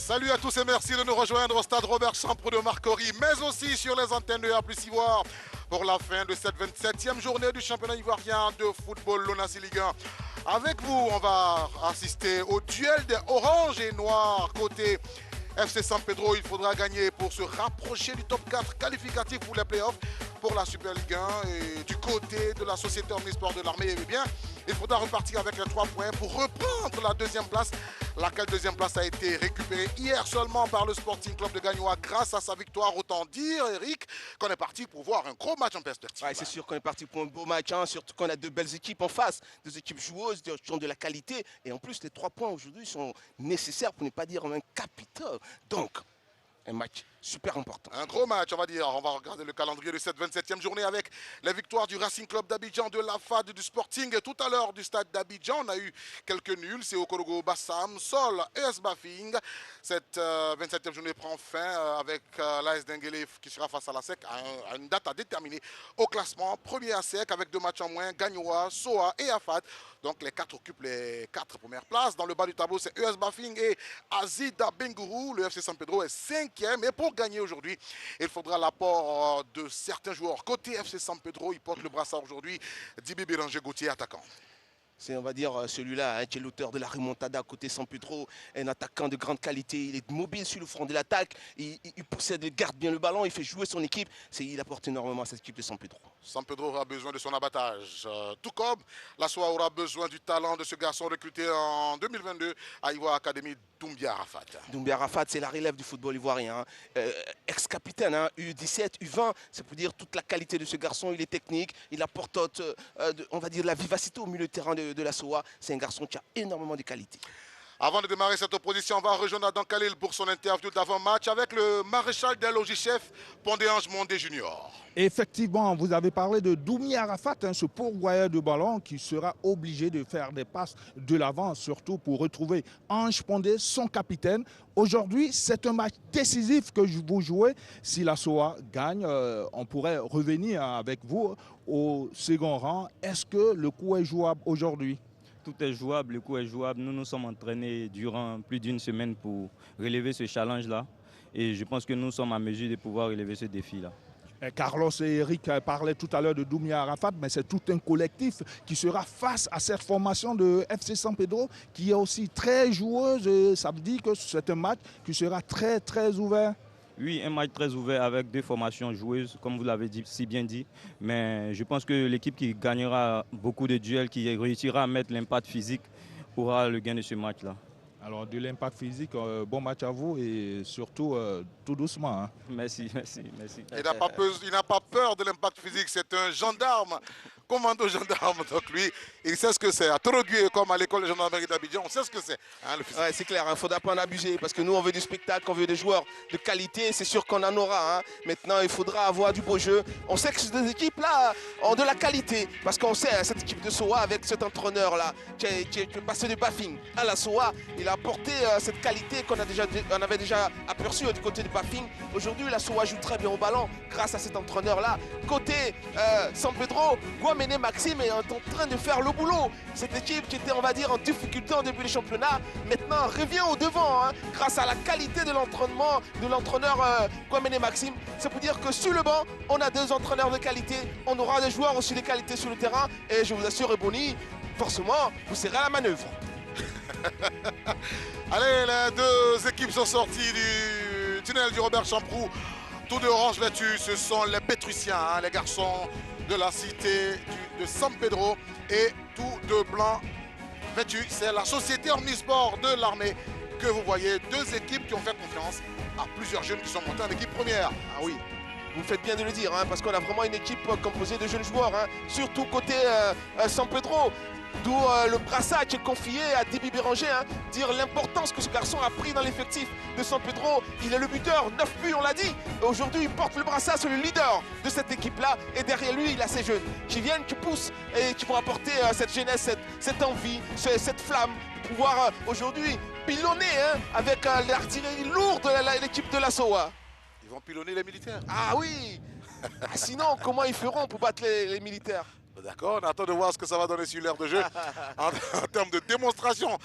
Salut à tous et merci de nous rejoindre au stade Robert Champrou de Marcory, mais aussi sur les antennes de A+ Ivoire pour la fin de cette 27e journée du championnat ivoirien de football Lonasi Ligue 1. Avec vous, on va assister au duel des oranges et noirs côté FC San Pedro. Il faudra gagner pour se rapprocher du top 4 qualificatif pour les playoffs pour la Super Ligue 1. Et du côté de la société omnisport de l'armée, eh bien, il faudra repartir avec les 3 points pour reprendre la deuxième place, laquelle deuxième place a été récupérée hier seulement par le Sporting Club de Gagnoa grâce à sa victoire. Autant dire, Eric, qu'on est parti pour voir un gros match en perspective. Ouais, c'est sûr qu'on est parti pour un beau match, hein, surtout qu'on a deux belles équipes en face, deux équipes joueuses, qui ont de la qualité. Et en plus, les 3 points aujourd'hui sont nécessaires, pour ne pas dire un capital. Donc, un match super important. Un gros match, on va dire. On va regarder le calendrier de cette 27e journée avec les victoires du Racing Club d'Abidjan, de la FAD, du Sporting. Et tout à l'heure du stade d'Abidjan, on a eu quelques nuls. C'est Okorogo Bassam, Sol et S Bafing. Cette 27e journée prend fin avec l'AS Denguele qui sera face à la SEC à une date à déterminer au classement. Premier à SEC avec 2 matchs en moins, Gagnoa, Soa et Afad. Donc les 4 occupent les 4 premières places. Dans le bas du tableau, c'est ES Bafing et Azida Bengourou. Le FC San Pedro est 5e. Et pour gagner aujourd'hui, il faudra l'apport de certains joueurs. Côté FC San Pedro, il porte le brassard aujourd'hui. Dibi Béranger Gauthier, attaquant. C'est, on va dire, celui-là, qui est l'auteur de la remontada côté San Pedro, un attaquant de grande qualité. Il est mobile sur le front de l'attaque, il possède, il garde bien le ballon, il fait jouer son équipe. Il apporte énormément à cette équipe de San Pedro. San Pedro aura besoin de son abattage. Tout comme la SOA aura besoin du talent de ce garçon recruté en 2022 à Ivoire Academy, Doumbia Arafat. Doumbia Arafat, c'est la relève du football ivoirien. Ex-capitaine, hein, U17, U20, c'est pour dire toute la qualité de ce garçon. Il est technique, il apporte, on va dire, la vivacité au milieu de terrain de la SOA. C'est un garçon qui a énormément de qualité. Avant de démarrer cette opposition, on va rejoindre Adam Khalil pour son interview d'avant-match avec le maréchal des logis-chefs, Pondé-Ange Mondé Junior. Effectivement, vous avez parlé de Doumi Arafat, ce pourvoyeur de ballon qui sera obligé de faire des passes de l'avant, surtout pour retrouver Ange Pondé, son capitaine. Aujourd'hui, c'est un match décisif que vous jouez. Si la SOA gagne, on pourrait revenir avec vous au second rang. Est-ce que le coup est jouable aujourd'hui ? Tout est jouable, le coup est jouable. Nous nous sommes entraînés durant plus d'une semaine pour relever ce challenge-là. Et je pense que nous sommes en mesure de pouvoir relever ce défi-là. Carlos et Eric parlaient tout à l'heure de Doumia Arafat, mais c'est tout un collectif qui sera face à cette formation de FC San Pedro qui est aussi très joueuse. Et ça veut dire que c'est un match qui sera très, très ouvert. Oui, un match très ouvert avec 2 formations joueuses, comme vous l'avez si bien dit. Mais je pense que l'équipe qui gagnera beaucoup de duels, qui réussira à mettre l'impact physique, aura le gain de ce match-là. Alors, de l'impact physique, bon match à vous et surtout tout doucement. Hein. Merci, merci, merci. Il n'a pas peur de l'impact physique, c'est un gendarme, commando gendarme. Donc lui, il sait ce que c'est. À Torogué, comme à l'école de gendarmerie d'Abidjan, on sait ce que c'est. Hein, ouais, c'est clair, il ne faudra pas en abuser parce que nous, on veut du spectacle, on veut des joueurs de qualité. C'est sûr qu'on en aura. Hein. Maintenant, il faudra avoir du beau jeu. On sait que ces 2 équipes-là ont de la qualité parce qu'on sait, cette équipe de SOA avec cet entraîneur-là qui est passé de Bafing à la SOA, il a apporté cette qualité qu'on avait déjà aperçue du côté de Bafing. Aujourd'hui, la SOA joue très bien au ballon grâce à cet entraîneur-là. Côté San Pedro, Guamene Maxime est en train de faire le boulot. Cette équipe qui était, on va dire, en difficulté en début du championnat, maintenant revient au devant hein, grâce à la qualité de l'entraînement de l'entraîneur Guamene Maxime. C'est pour dire que sur le banc, on a 2 entraîneurs de qualité. On aura des joueurs aussi de qualité sur le terrain. Et je vous assure, Ebony, forcément, vous serez à la manœuvre. Allez, les 2 équipes sont sorties du tunnel du Robert Champrou. Tous de orange vêtus, ce sont les Pétruciens, hein, les garçons de la cité de San Pedro. Et tout de blanc vêtus, c'est la société omnisport de l'armée que vous voyez. 2 équipes qui ont fait confiance à plusieurs jeunes qui sont montés en équipe première. Ah oui. Vous faites bien de le dire, hein, parce qu'on a vraiment une équipe composée de jeunes joueurs, hein, surtout côté San Pedro. D'où le brassage est confié à Dibi Béranger, hein, dire l'importance que ce garçon a pris dans l'effectif de San Pedro. Il est le buteur, 9 buts on l'a dit. Aujourd'hui il porte le brassage, c'est le leader de cette équipe-là. Et derrière lui il a ces jeunes qui viennent, qui poussent et qui vont apporter cette jeunesse, cette envie, cette flamme de pouvoir aujourd'hui pilonner hein, avec l'artillerie lourde de l'équipe de la SOA. Ils vont pilonner les militaires. Ah oui. Sinon comment ils feront pour battre les militaires? D'accord, on attend de voir ce que ça va donner sur l'aire de jeu en termes de démonstration.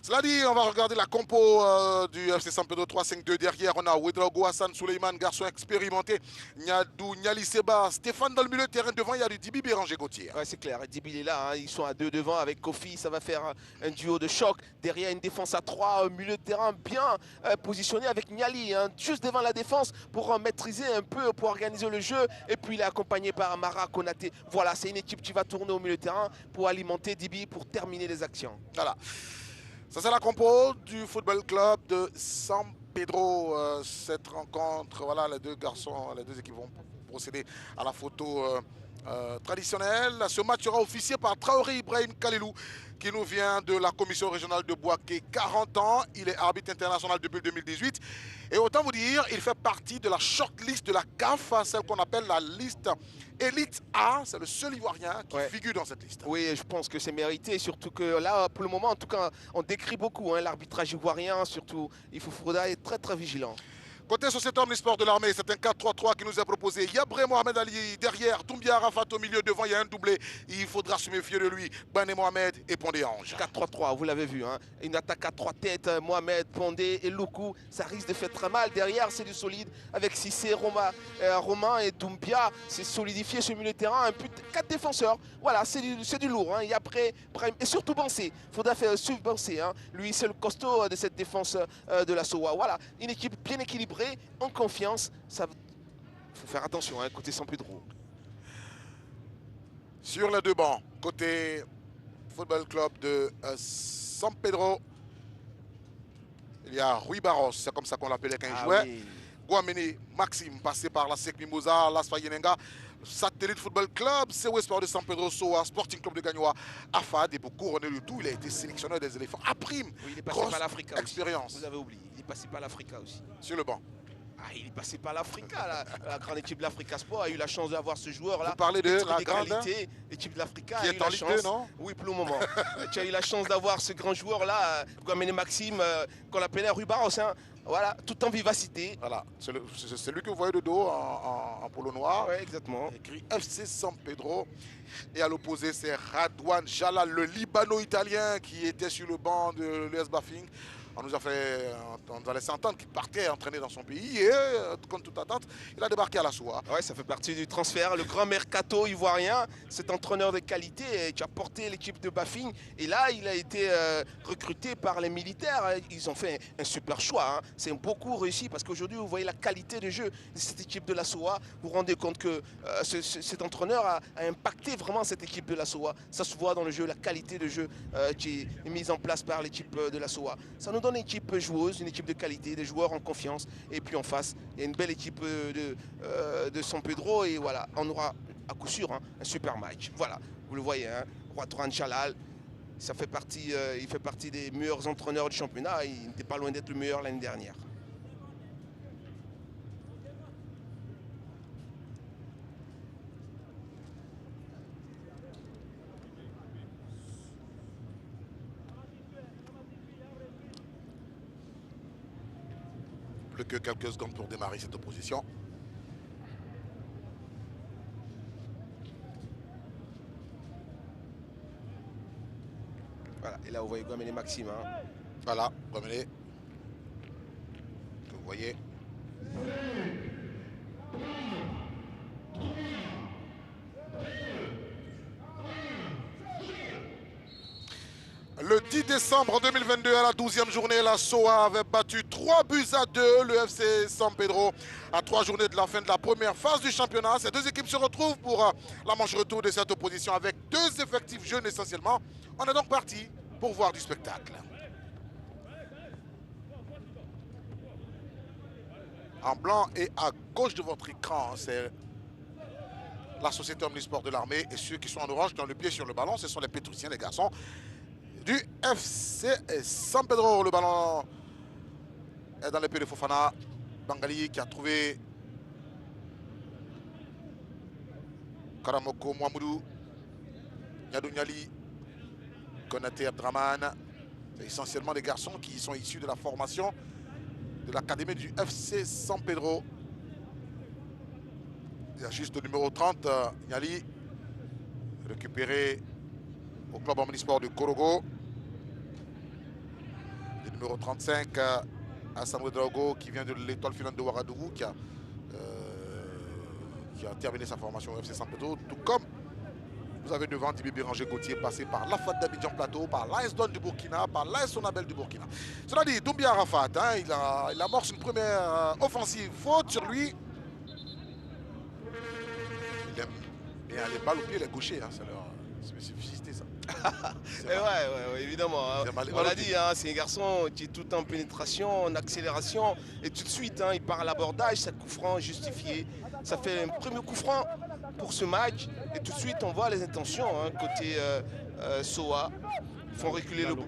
Cela dit, on va regarder la compo du FC San Pedro 3-5-2. Derrière, on a Ouedraogo Hassan Suleiman, garçon expérimenté. Niadou, Niali Seba, Stéphane dans le milieu de terrain. Devant, il y a du Dibi Béranger Gauthier. Ouais, c'est clair, Dibi il est là, hein. Ils sont à 2 devant avec Kofi, ça va faire un duo de choc. Derrière, une défense à 3, milieu de terrain bien positionné avec Niali, hein, juste devant la défense pour maîtriser un peu, pour organiser le jeu. Et puis il est accompagné par Amara Konaté. Voilà, c'est une équipe qui va tourner au milieu de terrain pour alimenter Dibi, pour terminer les actions. Voilà. Ça, c'est la compo du football club de San Pedro. Cette rencontre, voilà, les deux garçons, les deux équipes vont procéder à la photo traditionnelle. Ce match sera officié par Traoré Ibrahim Kalilou, qui nous vient de la commission régionale de Bouaké, 40 ans. Il est arbitre international depuis 2018. Et autant vous dire, il fait partie de la shortlist de la CAF, celle qu'on appelle la liste Elite A. C'est le seul Ivoirien qui figure dans cette liste. Oui, je pense que c'est mérité, surtout que là, pour le moment, en tout cas, on décrit beaucoup, hein, l'arbitrage ivoirien, surtout, il faudra être très très vigilant. Côté Société Omnisport de l'armée, c'est un 4-3-3 qui nous est proposé. Yabré Mohamed Ali derrière, Doumbia Arafat au milieu, devant il y a un doublé. Il faudra se méfier de lui. Bané Mohamed et Pondé Ange. 4-3-3, vous l'avez vu, hein. Une attaque à 3 têtes, Mohamed, Pondé et Loukou. Ça risque de faire très mal. Derrière, c'est du solide avec Cissé, Romain et Doumbia. C'est solidifié ce milieu de terrain. 4 défenseurs. Voilà, c'est du lourd, hein. Et après, et surtout Bansé. Il faudra faire suivre Bansé, hein. Lui, c'est le costaud de cette défense de la SOA. Voilà, une équipe bien équilibrée, en confiance. Ça faut faire attention, hein, côté San Pedro. Sur les deux bancs, côté football club de San Pedro, il y a Rui Barros, c'est comme ça qu'on l'appelait quand il jouait. Oui. Guamene Maxime, passé par la SEC Mimosa, Las Fayenenga, Satellite Football Club, CW Sport de San Pedro, SOA, Sporting Club de Gagnoa, AFAD, et pour couronner le tout, il a été sélectionneur des éléphants à prime. Oui, il est passé par l'Africa. Expérience. Vous avez oublié, il est passé par l'Africa aussi. Sur le banc. Ah, il est passé par l'Africa, la grande équipe de l'Africa Sport a eu la chance d'avoir ce joueur-là. Vous parlez de la grande l'équipe de l'Africa qui a est eu en la Ligue chance. 2, non? Oui, pour le moment. Tu as eu la chance d'avoir ce grand joueur-là, Guamene Maxime, qu'on appelait Rui Barros, hein. Voilà, tout en vivacité. Voilà, c'est lui que vous voyez de dos en polo noir. Oui, exactement. Écrit FC San Pedro. Et à l'opposé, c'est Radouane Jalal, le Libano-Italien qui était sur le banc de l'US Bafing. On nous a laissé entendre qu'il partait entraîner dans son pays et, contre toute attente, il a débarqué à la SOA. Ouais, ça fait partie du transfert, le grand mercato ivoirien, cet entraîneur de qualité qui a porté l'équipe de Bafing. Et là, il a été recruté par les militaires. Ils ont fait un super choix, hein. C'est beaucoup réussi parce qu'aujourd'hui, vous voyez la qualité de jeu de cette équipe de la SOA. Vous vous rendez compte que cet entraîneur a impacté vraiment cette équipe de la SOA. Ça se voit dans le jeu, la qualité de jeu qui est mise en place par l'équipe de la SOA. Ça nous donne une équipe joueuse, une équipe de qualité, des joueurs en confiance. Et puis en face, il y a une belle équipe de San Pedro. Et voilà, on aura à coup sûr, hein, un super match. Voilà, vous le voyez, hein, Radouane Jalal, ça fait partie, il fait partie des meilleurs entraîneurs du championnat. Il n'était pas loin d'être le meilleur l'année dernière. Plus que quelques secondes pour démarrer cette opposition. Voilà, et là vous voyez Guamene Maxime. Hein. Voilà, Guamene. Que vous voyez. Le 10 décembre 2022, à la 12e journée, la SOA avait battu 3-2 le FC San Pedro à 3 journées de la fin de la première phase du championnat. Ces deux équipes se retrouvent pour la manche retour de cette opposition avec deux effectifs jeunes essentiellement. On est donc parti pour voir du spectacle. En blanc et à gauche de votre écran, c'est la Société Omnisport de l'armée. Et ceux qui sont en orange, qui ont le pied sur le ballon, ce sont les Pétrusiens, les garçons du FC San Pedro. Le ballon est dans les pieds de Fofana. Bangali qui a trouvé Karamoko Mouamoudou, Niadou Niali, Konaté Abdraman. C'est essentiellement des garçons qui sont issus de la formation de l'académie du FC San Pedro. Il y a juste le numéro 30, Niali, récupéré au club omnisport de Korogo. Le numéro 35, Hassan Drago, qui vient de l'étoile filante de Ouagadougou, qui a terminé sa formation au FC San Pedro, tout comme vous avez devant Dibi Béranger Gauthier, passé par l'AFAT d'Abidjan Plateau, par l'AS Don du Burkina, par l'AS Sonabel du Burkina. Cela dit, Doumbia Arafat, hein, il amorce une première offensive, faute sur lui. Il aime bien les balles au pied, les gauchers, hein, c'est leur spécificité ça. Ouais, évidemment. Hein. On l'a dit, hein, c'est un garçon qui est tout en pénétration, en accélération, et tout de suite, hein, il part à l'abordage, ça coup franc justifié. Ça fait un premier coup franc pour ce match, et tout de suite, on voit les intentions hein, côté Soa. Ils font reculer le bloc.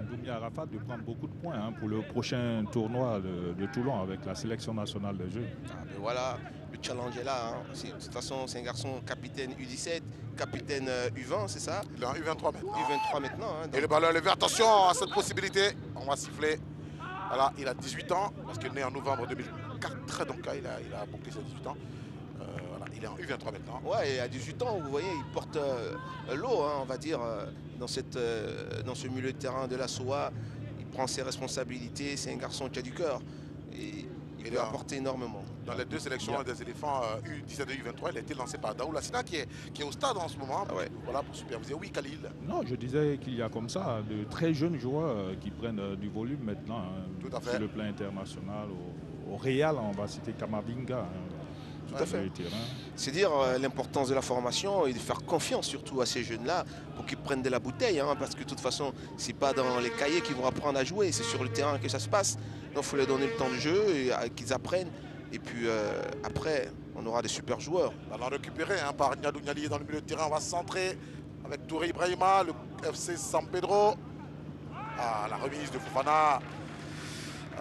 Doumbia Arafat de prendre beaucoup de points hein, pour le prochain tournoi de Toulon avec la sélection nationale des Jeux. Ah, ben voilà, le challenge est là. Hein. De toute façon, c'est un garçon capitaine U17, capitaine U20, c'est ça? Il est en U23 maintenant. U23 maintenant. Hein, donc... Et le ballon est levé. Attention à cette possibilité. On va siffler. Voilà, il a 18 ans parce qu'il est né en novembre 2004. Donc il a bouclé ses 18 ans. Voilà, il est en U23 maintenant. Ouais, et à 18 ans, vous voyez, il porte l'eau, hein, on va dire, dans ce milieu de terrain de la SOA. Il prend ses responsabilités. C'est un garçon qui a du cœur. Et il peut apporter énormément. Dans les deux sélections des éléphants U17 et U23, il a été lancé par Daoud Lassina qui est au stade en ce moment voilà, pour superviser. Oui, Khalil. Non, je disais qu'il y a comme ça de très jeunes joueurs qui prennent du volume maintenant hein, tout à fait. Sur le plan international. Au Real, on va citer Kamavinga. Hein, tout à fait. C'est dire l'importance de la formation et de faire confiance surtout à ces jeunes-là pour qu'ils prennent de la bouteille. Hein, parce que de toute façon, c'est pas dans les cahiers qu'ils vont apprendre à jouer, c'est sur le terrain que ça se passe. Donc il faut leur donner le temps de jeu et qu'ils apprennent. Et puis après, on aura des super joueurs. Ballon récupéré hein, par Niadou Niali dans le milieu de terrain. On va centrer avec Touré Ibrahima, le FC San Pedro. Ah, la remise de Fofana.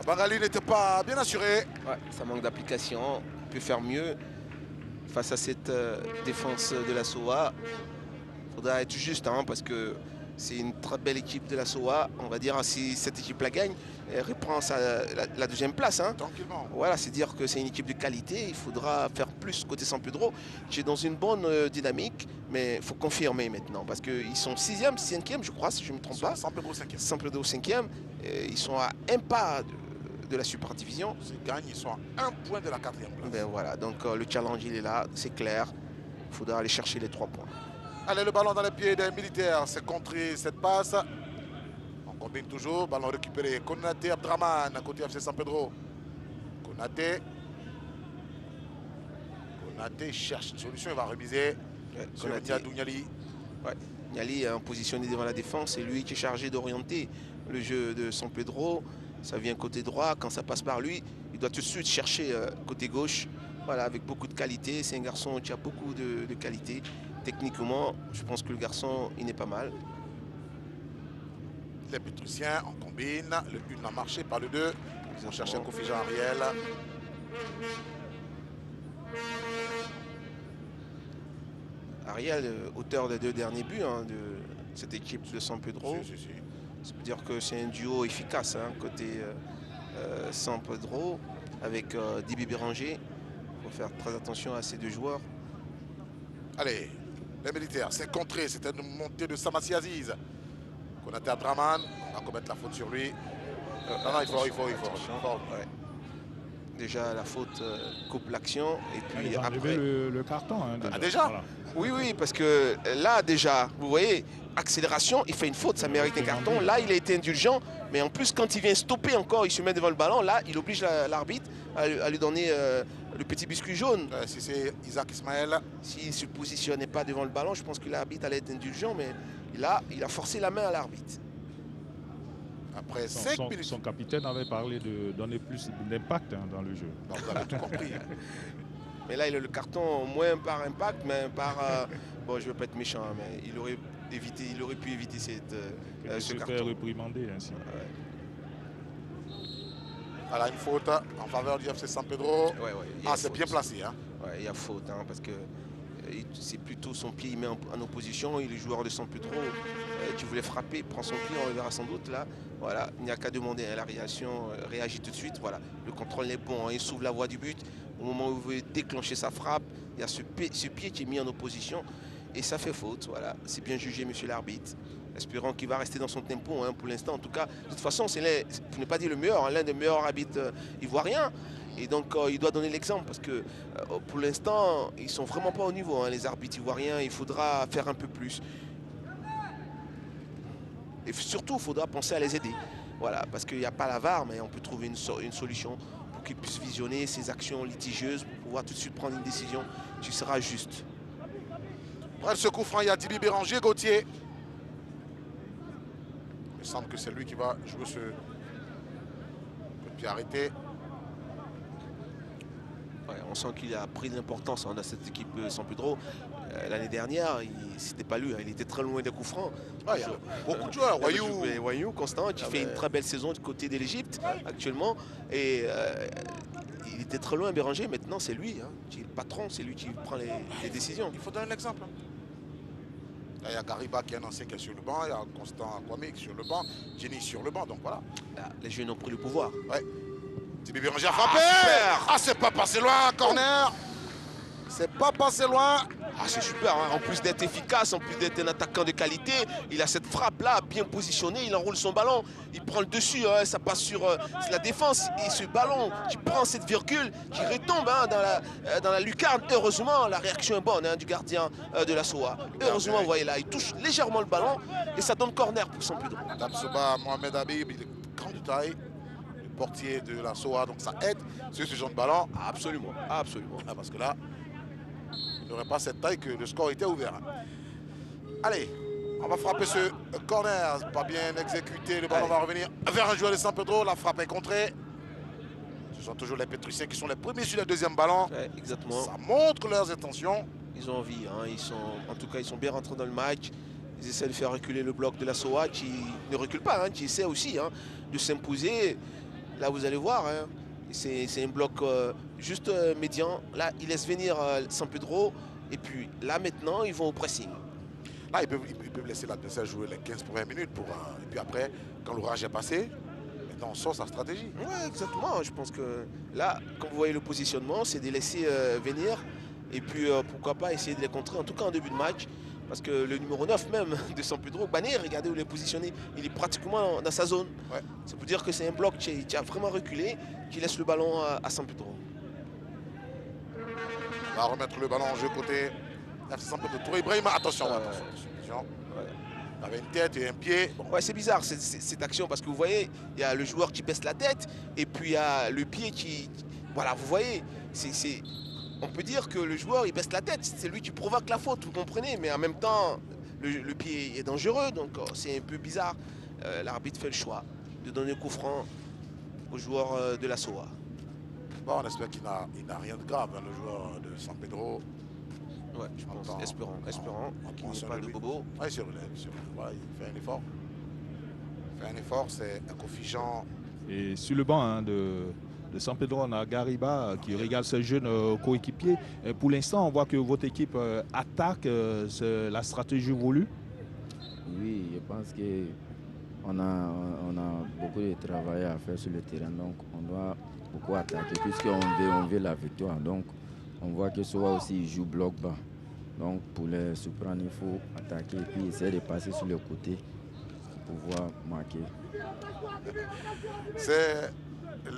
Bangali n'était pas bien assuré. Ouais, ça manque d'application. On peut faire mieux face à cette défense de la SOA. Il faudra être juste hein, parce que c'est une très belle équipe de la SOA. On va dire si cette équipe la gagne, elle reprend la deuxième place. Hein. Tranquillement. Voilà, c'est dire que c'est une équipe de qualité. Il faudra faire plus côté San Pedro, qui est dans une bonne dynamique. Mais il faut confirmer maintenant parce qu'ils sont 6e, 5e, je crois, si je ne me trompe pas. San Pedro 5e. San Pedro 5e. Ils sont à un pas de la super division. S'ils gagnent, ils sont à 1 point de la 4e place. Ben voilà, donc le challenge il est là, c'est clair. Il faudra aller chercher les 3 points. Allez, le ballon dans les pieds des militaires, c'est contré cette passe. On combine toujours, ballon récupéré. Konaté Abdraman à côté FC San Pedro. Konaté cherche une solution, il va remiser sur Niadou Niali. Ouais, Niali est positionné devant la défense, c'est lui qui est chargé d'orienter le jeu de San Pedro. Ça vient côté droit, quand ça passe par lui, il doit tout de suite chercher côté gauche. Voilà, avec beaucoup de qualité, c'est un garçon qui a beaucoup de qualité. Techniquement, je pense que le garçon, il n'est pas mal. Les Pétrusiens, on combine. Le 1 a marché par le 2. Ils ont cherché Kofi Jean Ariel. Ariel, auteur des 2 derniers buts hein, de cette équipe de San Pedro. Ça veut dire que c'est un duo efficace hein, côté San Pedro avec Dibi Béranger. Il faut faire très attention à ces 2 joueurs. Allez, les militaires, c'est contré. C'était une montée de Samassi Aziz. Konaté Abdraman, on va commettre la faute sur lui. Non, il faut. Ouais. Déjà, la faute coupe l'action. Et puis après. Le carton. Hein, déjà. Déjà voilà. Oui, parce que là, déjà, vous voyez, accélération, il fait une faute, ça mérite un carton. Là, il a été indulgent. Mais en plus, quand il vient stopper encore, il se met devant le ballon. Là, il oblige l'arbitre à lui donner le petit biscuit jaune. Si c'est Isaac Ismaël. S'il ne se positionnait pas devant le ballon, je pense que l'arbitre allait être indulgent. Mais il a forcé la main à l'arbitre. Après 5 minutes. Son capitaine avait parlé de donner plus d'impact hein, dans le jeu. Non, vous avez tout compris. Mais là, il a le carton moins par impact, mais par... bon, je ne veux pas être méchant, mais il aurait pu éviter ce carton. Faire réprimander ainsi. Ouais. Voilà, une faute en faveur du FC San Pedro. Ouais, c'est bien placé. Hein. Ouais, il y a faute, hein, parce que c'est plutôt son pied, il met en opposition. Et le joueur de San Pedro qui voulait frapper, il prend son pied, on le verra sans doute là. Voilà, il n'y a qu'à demander à la réaction, réagit tout de suite. Voilà, le contrôle est bon, hein, il s'ouvre la voie du but. Au moment où il veut déclencher sa frappe, il y a ce pied qui est mis en opposition et ça fait faute. Voilà, c'est bien jugé, monsieur l'arbitre. Espérons qu'il va rester dans son tempo hein, pour l'instant. En tout cas, de toute façon, c'est pour ne pas dire le meilleur, hein, l'un des meilleurs arbitres ivoiriens. Et donc, il doit donner l'exemple parce que pour l'instant, ils ne sont vraiment pas au niveau, hein, les arbitres ivoiriens. Il faudra faire un peu plus. Et surtout, il faudra penser à les aider. Voilà, parce qu'il n'y a pas la VAR, mais on peut trouver une solution pour qu'ils puissent visionner ces actions litigieuses pour pouvoir tout de suite prendre une décision qui sera juste. Après ce coup franc, il y a Dibi Béranger, Gauthier. Il me semble que c'est lui qui va jouer ce coup de pied arrêté. Ouais, on sent qu'il a pris de l'importance hein, dans cette équipe San Pedro. L'année dernière, c'était pas lui, hein, il était très loin des coups francs. Ah, il y a beaucoup de joueurs, Wayou Constant, qui fait une très belle saison du côté de l'Égypte actuellement. Et il était très loin Béranger, maintenant c'est lui hein, qui est le patron, c'est lui qui prend les décisions. Il faut donner l'exemple. Là, il y a Gariba qui est un ancien qui est sur le banc, il y a Constant Kwame qui est sur le banc, Jenny sur le banc, donc voilà. Là, les jeunes ont pris le pouvoir. Ouais. Dibi Béranger a frappé. C'est pas passé loin, corner. C'est pas passé loin. C'est super, hein. En plus d'être efficace, en plus d'être un attaquant de qualité, il a cette frappe-là bien positionnée, il enroule son ballon, il prend le dessus, hein, ça passe sur la défense. Et ce ballon qui prend cette virgule, qui retombe hein, dans la lucarne, heureusement, la réaction est bonne hein, du gardien de la SOA. Heureusement, vous voyez là, il touche légèrement le ballon et ça donne corner pour San Pedro. Damsoba Mohamed Habib, il est grand de taille, le portier de la SOA, donc ça aide sur ce genre de ballon. Absolument, absolument. Parce que là, il n'aurait pas cette taille que le score était ouvert. Allez, on va frapper ce corner, pas bien exécuté, le ballon va revenir vers un joueur de San Pedro, la frappe est contrée. Ce sont toujours les Pétruciens qui sont les premiers sur le deuxième ballon. Ouais, exactement. Ça montre leurs intentions. Ils ont envie, hein. En tout cas, ils sont bien rentrés dans le match. Ils essaient de faire reculer le bloc de la SOA qui ne recule pas, hein, qui essaie aussi hein, de s'imposer. Là, vous allez voir, hein, c'est un bloc juste médian. Là, ils laissent venir San Pedro. Et puis là, maintenant, ils vont au pressing. Là, ils peuvent laisser l'adversaire jouer les 15 premières minutes. Et puis après, quand l'orage est passé, maintenant on sort sa stratégie. Oui, exactement. Je pense que là, quand vous voyez le positionnement, c'est de laisser venir. Et puis, pourquoi pas essayer de les contrer, en tout cas en début de match. Parce que le numéro 9 même de San Pedro, Bané, regardez où il est positionné. Il est pratiquement dans sa zone. Ouais. Ça veut dire que c'est un bloc qui a vraiment reculé, qui laisse le ballon à San Pedro. On va remettre le ballon en jeu côté San Pedro. Touré Ibrahima, attention. Attention. Ouais. Il avait une tête et un pied. Bon. Ouais, c'est bizarre cette action parce que vous voyez, il y a le joueur qui baisse la tête et puis il y a le pied qui... Voilà, vous voyez, on peut dire que le joueur il baisse la tête, c'est lui qui provoque la faute, vous comprenez, mais en même temps, le pied est dangereux, donc c'est un peu bizarre. L'arbitre fait le choix de donner coup franc au joueur de la SOA. Bon, on espère qu'il n'a rien de grave, hein, le joueur de San Pedro. Ouais, je pense, espérons qu'il n'y ait pas de bobo. Oui, sur le voilà, il fait un effort. Il fait un effort, c'est un coefficient. Et sur le banc hein, de San Pedro, on a Gariba qui regarde ses jeunes coéquipiers. Pour l'instant, on voit que votre équipe attaque la stratégie voulue. Oui, je pense qu'on a beaucoup de travail à faire sur le terrain, donc on doit beaucoup attaquer puisqu'on veut la victoire. Donc on voit que Soa aussi joue bloc bas. Donc pour les surprendre, il faut attaquer et puis essayer de passer sur le côté pour pouvoir marquer. C'est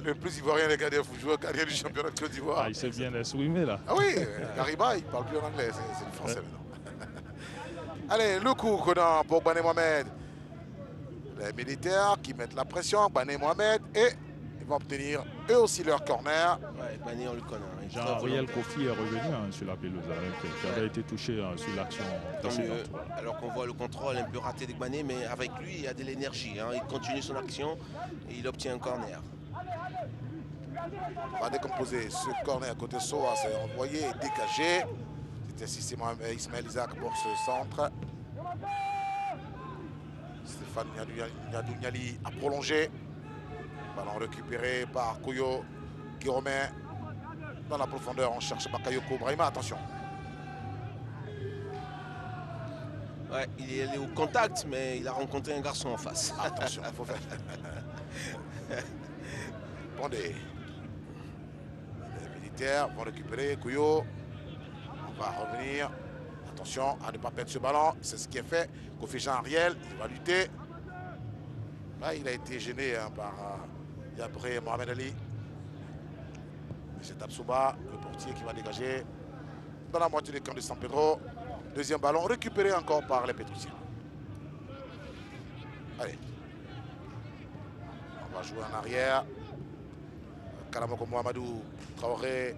le plus ivoirien des gardiens joueurs gardien du championnat de Côte d'Ivoire. Il s'est bien exprimé là. Ah oui, Gariba, il ne parle plus en anglais, c'est le français maintenant. Allez, le coup pour Bané Mohamed. Les militaires qui mettent la pression, Bané Mohamed, et ils vont obtenir eux aussi leur corner. Ouais, Bané, on le connaît. Jean-Ariel Kofi est revenu sur la pelouse, qui avait été touché sur l'action précédente. Alors qu'on voit le contrôle un peu raté de Bané, mais avec lui, il y a de l'énergie. Hein. Il continue son action et il obtient un corner. On va décomposer ce corner à côté Soa, c'est envoyé et dégagé. C'était Ismaël Isaac pour ce centre. Stéphane Niadou-Niali a prolongé. Ballon récupéré par Koyo qui remet dans la profondeur. On cherche Bakayoko Brahima, attention. Ouais, il est allé au contact, mais il a rencontré un garçon en face. Attention, il faut faire. Bondé. Les militaires vont récupérer Koyo. On va revenir. Attention à ne pas perdre ce ballon. C'est ce qui est fait. Kofi Jean Ariel, il va lutter. Là, il a été gêné hein, par Yabré Mohamed Ali. C'est Absouba, le portier qui va dégager dans la moitié du camp de San Pedro. Deuxième ballon récupéré encore par les Pétrusiens. Allez. On va jouer en arrière. Karamoko Mohamedou, Traoré,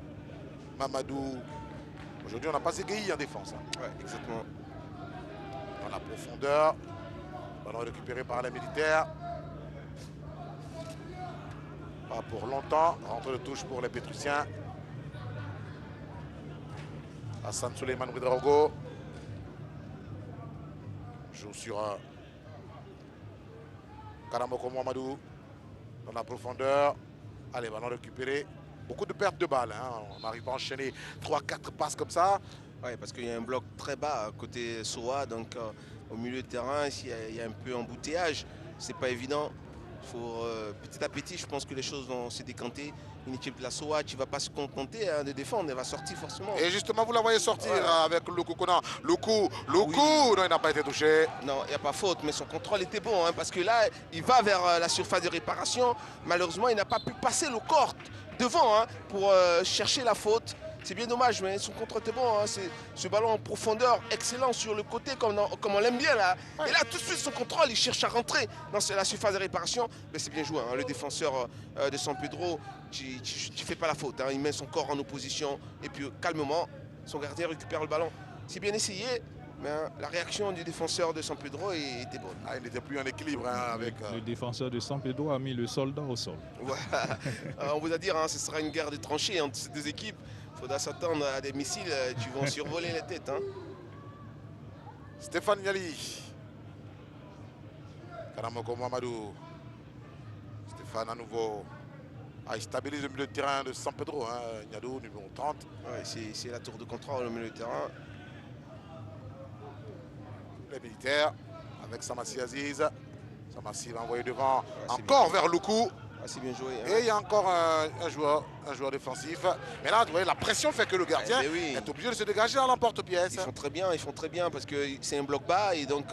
Mamadou. Aujourd'hui, on n'a pas égayé en défense. Hein. Ouais, exactement. Dans la profondeur. Ballon récupéré par les militaires. Pas pour longtemps. Rentre de touche pour les Pétrusiens. Hassan Suleiman Ouedraogo joue sur Karamoko Mohamedou dans la profondeur. Allez, ballon récupéré. Beaucoup de pertes de balles. Hein. On n'arrive pas à enchaîner 3-4 passes comme ça. Oui, parce qu'il y a un bloc très bas côté Soa. Donc au milieu de terrain, il y a un peu embouteillage. C'est pas évident. Faut, petit à petit, je pense que les choses vont se décanter. Une équipe de la SOA qui ne va pas se contenter hein, de défendre, elle va sortir forcément. Et justement, vous la voyez sortir avec Luku Kona. Luku, oui. Non, il n'a pas été touché. Non, il n'y a pas faute, mais son contrôle était bon. Hein, parce que là, il va vers la surface de réparation. Malheureusement, il n'a pas pu passer le corps devant hein, pour chercher la faute. C'est bien dommage, mais son contrôle était bon. Hein, ce ballon en profondeur, excellent sur le côté, comme on l'aime bien là. Ouais. Et là, tout de suite, son contrôle, il cherche à rentrer dans la surface de réparation. Mais c'est bien joué. Hein, le défenseur de San Pedro, tu ne fais pas la faute. Hein, il met son corps en opposition. Et puis, calmement, son gardien récupère le ballon. C'est bien essayé, mais hein, la réaction du défenseur de San Pedro était bonne. Ah, il n'était plus en équilibre hein, avec... Le défenseur de San Pedro a mis le soldat au sol. Ouais. On vous a dit, hein, ce sera une guerre de tranchées entre ces deux équipes. Il faudra s'attendre à des missiles qui vont survoler les têtes. Hein. Stéphane Niali. Karamoko Mohamedou. Stéphane à nouveau. Ah, il stabilise le milieu de terrain de San Pedro. Hein. Niadou, numéro 30. Ouais, c'est la tour de contrôle au milieu de terrain. Les militaires avec Samassi Aziz. Samassi va envoyer devant. Encore vers Luku. C'est bien joué. Hein. Et il y a encore un joueur défensif. Mais là, vous voyez, la pression fait que le gardien est obligé de se dégager à l'emporte-pièce. Ils font très bien parce que c'est un bloc bas et donc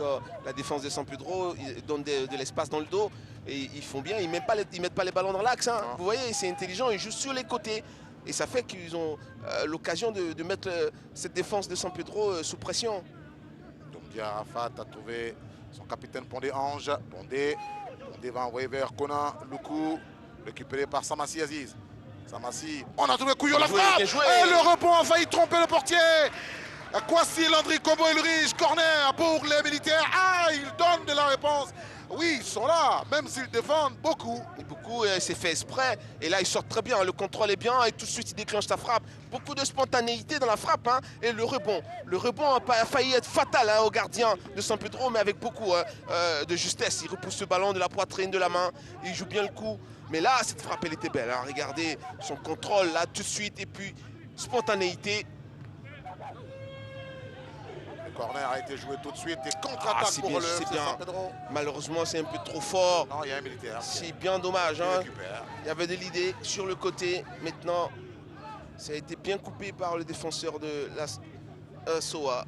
la défense de San Pedro donne de l'espace dans le dos. Et ils font bien, ils ne mettent pas les ballons dans l'axe. Hein. Vous voyez, c'est intelligent, ils jouent sur les côtés. Et ça fait qu'ils ont l'occasion de mettre cette défense de San Pedro sous pression. Donc Arafat a trouvé son capitaine Pondé Ange. Pondé va envoyer vers Kona, Luku, récupéré par Samassi Aziz. Samassi, on a trouvé Couillon la frappe. Et le rebond a failli tromper le portier. Kwasi Landry Combo Ulrich, corner pour les militaires. Ah, ils donnent de la réponse. Oui, ils sont là, même s'ils défendent beaucoup. Beaucoup, c'est fait exprès. Et là, ils sortent très bien. Le contrôle est bien et tout de suite, ils déclenchent sa frappe. Beaucoup de spontanéité dans la frappe. Hein, et le rebond. Le rebond a failli être fatal hein, au gardien de San Pedro, mais avec beaucoup de justesse. Il repousse ce ballon de la poitrine, de la main. Il joue bien le coup. Mais là, cette frappe, elle était belle. Hein. Regardez son contrôle là tout de suite. Et puis, spontanéité. Le corner a été joué tout de suite et contre-attaque pour le San Pedro. Malheureusement, c'est un peu trop fort. Non, il y a un militaire. C'est bien dommage. Hein. Il y avait de l'idée sur le côté. Maintenant, ça a été bien coupé par le défenseur de la SOA.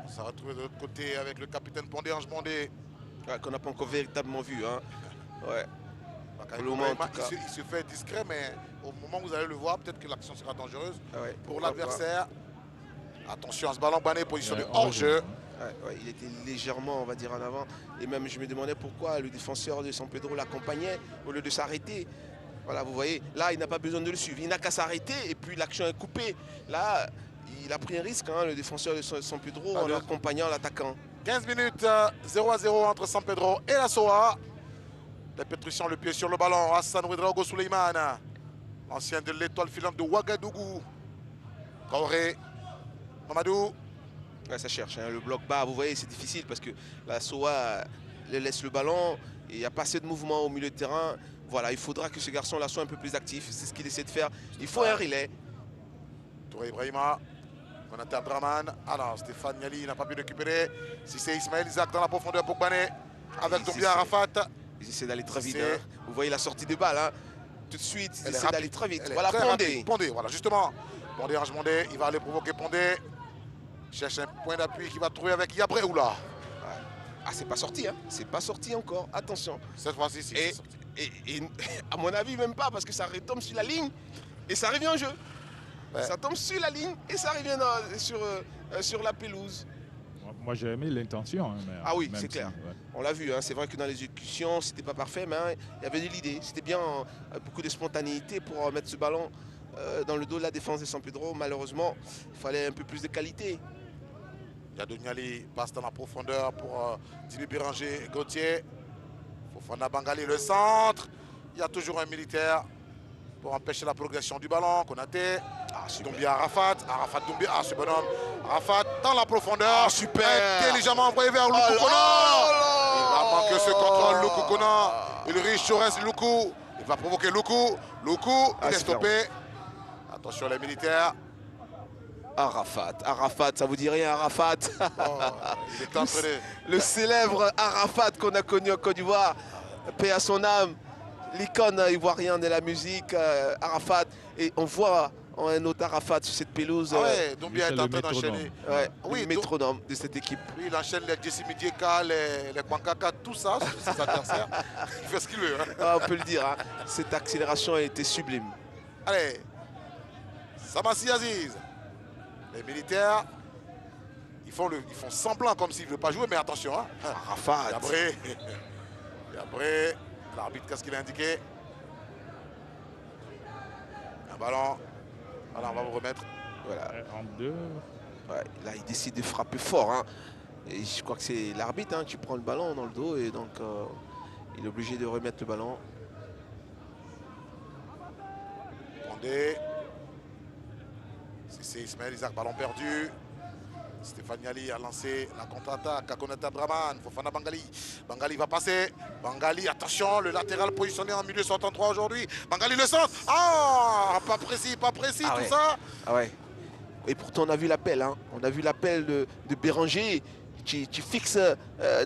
On s'est retrouvé de l'autre côté avec le capitaine Pondé Ange Pondé. Ouais, qu'on n'a pas encore véritablement vu. Hein. Ouais. Il se fait discret, mais au moment où vous allez le voir, peut-être que l'action sera dangereuse pour l'adversaire. Attention à ce ballon banné, position de hors-jeu. Ouais, il était légèrement, on va dire, en avant. Et même, je me demandais pourquoi le défenseur de San Pedro l'accompagnait au lieu de s'arrêter. Voilà, vous voyez, là, il n'a pas besoin de le suivre. Il n'a qu'à s'arrêter et puis l'action est coupée. Là, il a pris un risque, hein, le défenseur de San Pedro, en accompagnant l'attaquant. 15 minutes, 0-0 entre San Pedro et la SOA. Les Pétrusiens, le pied sur le ballon. Hassan Ouedraogo Suleiman, ancien de l'étoile filante de Ouagadougou. Traoré. Mamadou. Ouais, ça cherche, hein. Le bloc bas, vous voyez, c'est difficile parce que la SOA laisse le ballon et il n'y a pas assez de mouvement au milieu de terrain. Voilà, il faudra que ce garçon-là soit un peu plus actif. C'est ce qu'il essaie de faire. Il faut un relais. Touré Ibrahima. Konaté Abdraman. Alors, Stéphane Niali n'a pas pu récupérer. Si c'est Ismaël Isaac dans la profondeur pour Bané. Avec Doumbia Arafat. Ils essaient d'aller très vite. Hein. Vous voyez la sortie de balle. Hein. Tout de suite, ils essaient d'aller très vite. Voilà, Pondé. Pondé, voilà, justement. Pondé, Ange Pondé. Il va aller provoquer Pondé. cherche un point d'appui qui va trouver avec Yabré Oula. Ah, c'est pas sorti, hein. C'est pas sorti encore. Attention. Cette fois-ci, si. Et, à mon avis, même pas, parce que ça retombe sur la ligne et ça revient en jeu. Ouais. Ça tombe sur la ligne et ça revient sur la pelouse. Moi, j'ai aimé l'intention. Hein, Ah oui, même c'est si, clair. ouais. On l'a vu, hein. C'est vrai que dans l'exécution, c'était pas parfait, mais hein, il y avait de l'idée. C'était bien, beaucoup de spontanéité pour mettre ce ballon dans le dos de la défense de San Pedro. Malheureusement, il fallait un peu plus de qualité. Yadoniali passe dans la profondeur pour Dimi Béranger, Gauthier. Fofana Bangali, le centre. Il y a toujours un militaire pour empêcher la progression du ballon. Konaté. Doumbia Arafat. Arafat Doumbia. Ah, ce bonhomme. Arafat dans la profondeur. Ah, super. Intelligemment envoyé vers Lukou Kona. Il va manquer ce contrôle, Lukou Kona. Il riche Chores Lukou. Il va provoquer Lukou. Lukou, il est stoppé. Attention les militaires. Arafat, ça vous dit rien, Arafat? Oh, il est entraîné. Le célèbre Arafat qu'on a connu en Côte d'Ivoire, paix à son âme, l'icône ivoirienne de la musique, Arafat. Et on voit un autre Arafat sur cette pelouse. Ah ouais, Doumbia est en train d'enchaîner. Oui, le métronome de cette équipe. Oui, il enchaîne les Jesse Midieka, les Kwankaka, tout ça, sur ses adversaires. Il fait ce qu'il veut. Hein. Ah, on peut le dire, hein. Cette accélération a été sublime. Allez, Samassi Aziz. Les militaires, ils font semblant comme s'ils ne veulent pas jouer, mais attention. Hein. Arafat. Yabré, l'arbitre, qu'est-ce qu'il a indiqué? Un ballon. Voilà, on va vous remettre. Voilà. En deux. Ouais, là, il décide de frapper fort. Hein. Et je crois que c'est l'arbitre qui prend le ballon dans le dos. Et donc, il est obligé de remettre le ballon. Condé. C'est Ismaël Isaac, ballon perdu. Stéphane Ali a lancé la contre-attaque. Kakonata Draman, Fofana Bangali. Bangali va passer. Bangali, attention, le latéral positionné en milieu 63 aujourd'hui. Bangali le centre. Ah, pas précis, tout ouais. ça. Ah ouais. Et pourtant, on a vu l'appel. Hein. On a vu l'appel de Béranger qui fixe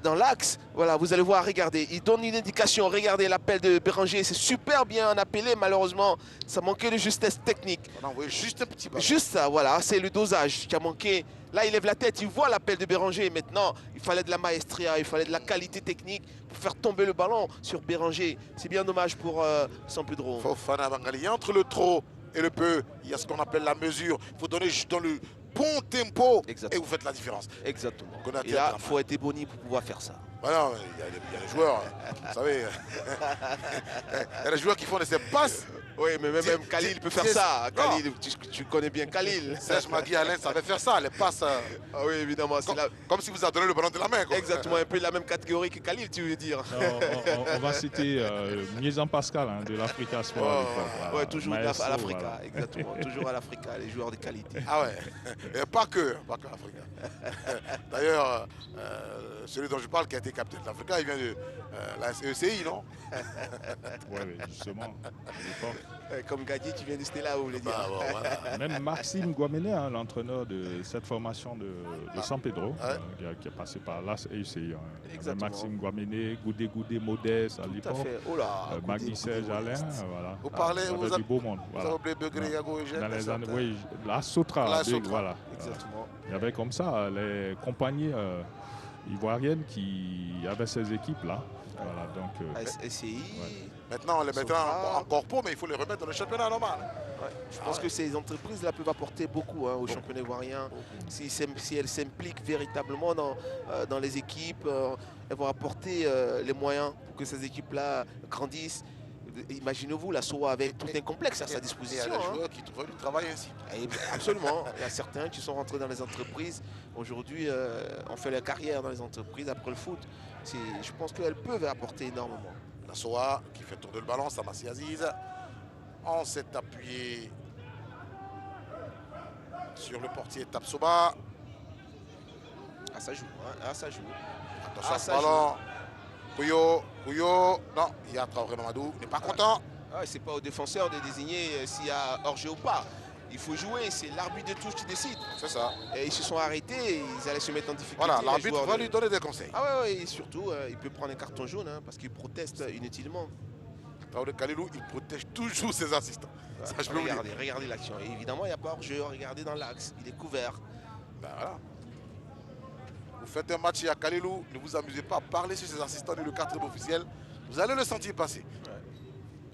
dans l'axe. Voilà, vous allez voir, regardez. Il donne une indication. Regardez l'appel de Béranger. C'est super bien appelé. Malheureusement, ça manquait de justesse technique. On a envoyé juste un petit ballon. Juste ça, voilà. C'est le dosage qui a manqué. Là, il lève la tête. Il voit l'appel de Béranger. Maintenant, il fallait de la maestria. Il fallait de la qualité technique pour faire tomber le ballon sur Béranger. C'est bien dommage pour San Pedro. Fofana Bangali. Entre le trop et le peu, il y a ce qu'on appelle la mesure. Il faut donner dans le bon tempo. Exactement. Et vous faites la différence. Exactement. Konaté Et là, Draman. il faut être boni pour pouvoir faire ça. Voilà, il y a les joueurs, vous savez, il y a les joueurs qui font de ces passes. Oui, mais même Khalil peut faire ça. Khalil, tu connais bien Khalil. Serge Magui Alain savait faire ça, les passes. Ah oui, évidemment. Comme si vous avez donné le ballon de la main. Quoi. Exactement, un peu la même catégorie que Khalil, tu veux dire. On va citer Miezan Pascal de l'Africa Sport. Ouais, toujours Maestro, à l'Africa, voilà. exactement. Toujours à l'Africa, les joueurs de qualité. Ah ouais, et pas que l'Africa. D'ailleurs, celui dont je parle qui a été capitaine de l'Africa, il vient de la ECI, non? Oui, justement. à l'époque. Comme Gadier, tu viens de Stella, vous voulez dire. Bah, bon, voilà. Même Maxime Guamene, l'entraîneur de cette formation de San Pedro, qui est passé par l'ACI. Exactement. Maxime Guamene, Goudé, Modeste à Tout à l'époque. fait. Oh là, Magui Serge Alain, voilà. Vous parlez, On vous avait avez du beau monde. vous Voilà. avez oublié Begré, Yago et Eugène, Dans les c'est années, ça? oui, la Sotra. La Sotra. Voilà. Exactement. Il y avait comme ça les compagnies ivoiriennes qui avaient ces équipes-là. Voilà, donc, SCI. Maintenant, on les mettra Sotra. en corpo, mais il faut les remettre dans le championnat normal. Ouais. Je pense que ces entreprises-là peuvent apporter beaucoup au championnat ivoirien. Si elles s'impliquent véritablement dans les équipes, elles vont apporter les moyens pour que ces équipes-là grandissent. Imaginez-vous la SOA avec tout un complexe à sa Il y disposition. a des joueurs qui trouvent du travail ainsi. Et absolument. Il y a certains qui sont rentrés dans les entreprises. Aujourd'hui, on fait leur carrière dans les entreprises après le foot. Je pense qu'elles peuvent apporter énormément. La SOA qui fait tourner le ballon, Samassi Aziz. On s'est appuyé sur le portier Tapsoba. Ah, ça joue. Hein. Ah, ça joue. Attention à ce ça ballon. Couillot. Non, il y a Traoré Mamadou. Il n'est pas content. Ah, c'est pas au défenseur de désigner s'il y a hors-jeu ou pas. Il faut jouer, c'est l'arbitre de touche qui décide. C'est ça. Et ils se sont arrêtés, ils allaient se mettre en difficulté. Voilà, les l'arbitre joueurs va de- lui donner des conseils. Ah ouais, et surtout, il peut prendre un carton jaune parce qu'il proteste inutilement. Traoré Kalilou, il protège toujours ses assistants. Ça, je peux vous dire. Regardez l'action. Et évidemment, il n'y a pas hors-jeu. Regardez dans l'axe, il est couvert. Ben voilà. Vous faites un match à Kalilou, ne vous amusez pas à parler sur ses assistants ni le quatrième officiel. Vous allez le sentir passer.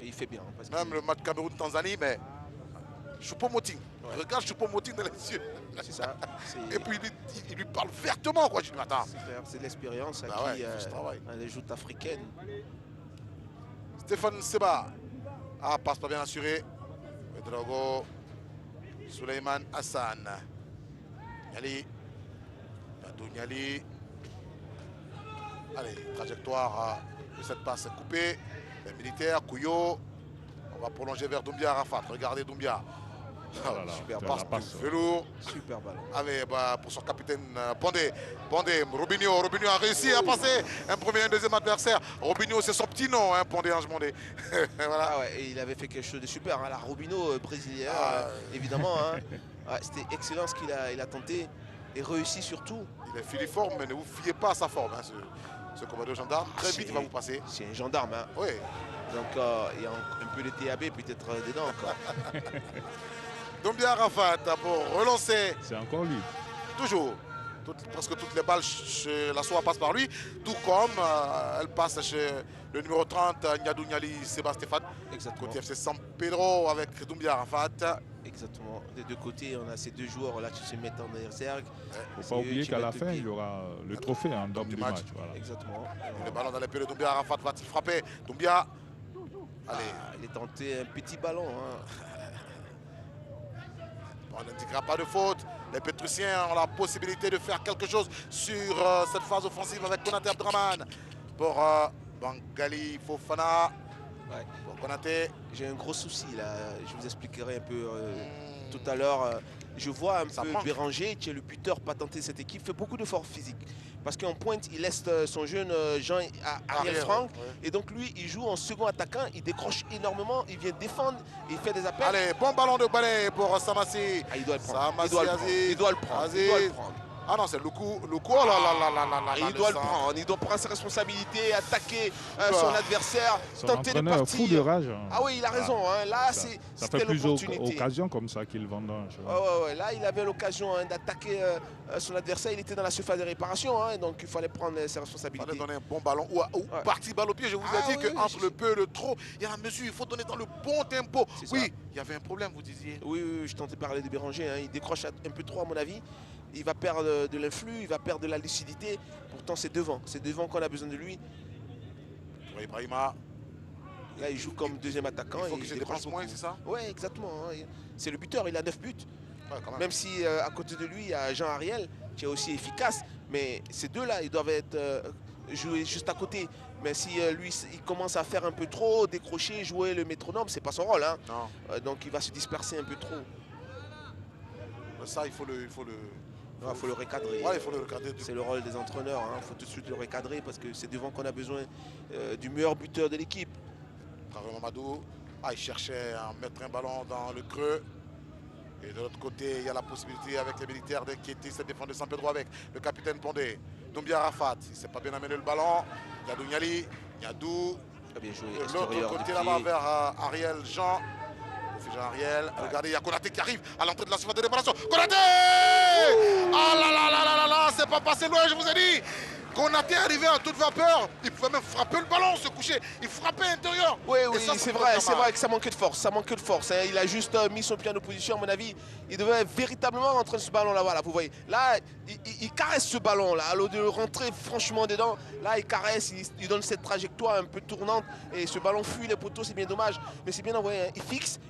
Et il fait bien. Parce Même le match Cameroun-Tanzanie, mais Choupo-Moting. Regarde Choupo-Moting dans les yeux. c'est ça. Et puis il lui parle vertement, quoi. Je dis, attends. C'est de l'expérience Bah acquis ouais, il faut ce travail. dans les joutes africaines. Stéphane Seba. Ah, passe pas bien assuré. Drogo. Suleiman Hassan. Niali. Yadou Niali. Allez, trajectoire de cette passe coupée. Les militaires, Kouyo. On va prolonger vers Doumbia Arafat. Regardez Doumbia. Super la passe. passe. Velours. Super ballon. Avec, pour son capitaine Pondé. Pondé, Robinho a réussi à passer un premier et un deuxième adversaire. Robinho, c'est son petit nom, hein, Pondé Ange Mondé. Voilà. Ah ouais, et il avait fait quelque chose de super. Hein, la Robinho brésilien, évidemment. Hein. Ouais, c'était excellent ce qu'il a tenté et réussi surtout. Il est filiforme, mais ne vous fiez pas à sa forme, hein, ce combattant gendarme. Très vite, il va vous passer. C'est un gendarme. Hein. Oui. Donc il y a un peu de TAB peut-être dedans. Doumbia Arafat pour relancer. C'est encore lui. Toujours. Presque toutes les balles chez la soie passent par lui. Tout comme elle passe chez le numéro 30, Niadou Niali Sébastien. Exactement. Côté FC San Pedro avec Doumbia Arafat. Exactement. Des deux côtés, on a ces deux joueurs là qui se mettent en adversaire. Il ne faut pas oublier qu'à la fin, il y aura le trophée en d'homme du match. Voilà. Exactement. Le ballon dans les pieds de Doumbia Arafat va-t-il frapper? Doumbia. Allez. Il est tenté un petit ballon. Hein. On n'indiquera pas de faute. Les Pétrusiens ont la possibilité de faire quelque chose sur cette phase offensive avec Konaté Abdraman. Pour Bangali Fofana. Ouais. Pour Konaté. J'ai un gros souci là. Je vous expliquerai un peu tout à l'heure. Je vois un peu manque. Béranger, qui est le buteur patenté de cette équipe, fait beaucoup d'efforts physiques. Parce qu'en pointe, il laisse son jeune Jean Ariel Franck. Ouais. Et donc lui, il joue en second attaquant, il décroche énormment, il vient défendre, il fait des appels. Allez, bon ballon de balai pour Samassi. Ah, il doit le prendre. Samassi Il doit le prendre. Aziz. Il doit le prendre. Aziz. Il doit le prendre. Ah non, c'est Loukou. Loukou, oh là là là là là là. Il doit le prendre. Il doit prendre ses responsabilités, attaquer son adversaire, Son tenter de entraîneur partir. fou de rage. Hein. Ah oui, il a raison. Hein. Là, Ça c'était fait plus l'opportunité. occasion comme ça qu'il vendange. Ouais. Là, il avait l'occasion d'attaquer son adversaire. Il était dans la surface de réparation, hein, donc il fallait prendre ses Il responsabilités. fallait donner un bon ballon ou partie balle au pied. Je vous ai dit qu'entre le peu et le trop, il y a la mesure. Il faut donner dans le bon tempo. Oui, il y avait un problème, vous disiez. Oui, je tentais de parler de Béranger. Hein. Il décroche un peu trop, à mon avis. Il va perdre de l'influx, il va perdre de la lucidité. Pourtant, c'est devant. C'est devant qu'on a besoin de lui. Ibrahima. Là, il joue comme deuxième attaquant. Il faut qu'il se dépense moins, c'est ça? Oui, exactement. Hein. C'est le buteur, il a 9 buts. Ouais, quand Même si à côté de lui, il y a Jean Ariel, qui est aussi efficace. Mais ces deux-là, ils doivent être joués juste à côté. Mais si lui, il commence à faire un peu trop, décrocher, jouer le métronome, c'est pas son rôle. Hein. Non. Donc il va se disperser un peu trop. Ça, il faut le recadrer. Ouais, il faut le recadrer. C'est le rôle des entraîneurs. Il faut tout de suite le recadrer parce que c'est devant qu'on a besoin du meilleur buteur de l'équipe. Traoré Mamadou. Il cherchait à mettre un ballon dans le creux. Et de l'autre côté, il y a la possibilité avec les militaires d'inquiéter cette défense de San Pedro avec le capitaine Pondé. Doumbia Arafat, il ne s'est pas bien amené le ballon. Yadou Niali, Yadou. Très bien joué. De l'autre côté là-bas vers Ariel Jean. Jean Ariel. Regardez, il y a Konaté qui arrive à l'entrée de la surface de réparation. Konaté! Ah là là là là là là, c'est pas passé loin, je vous ai dit. Konaté est arrivé en toute vapeur. Il pouvait même frapper le ballon, se coucher. Il frappait l'intérieur. Oui, c'est vrai que ça manquait de force. Hein. Il a juste mis son pied en opposition, à mon avis. Il devait véritablement rentrer ce ballon là. Voilà, vous voyez. Là, il caresse ce ballon là. Alors de rentrer franchement dedans, là, il caresse, il donne cette trajectoire un peu tournante. Et ce ballon fuit les poteaux, c'est bien dommage. Mais c'est bien envoyé. Hein.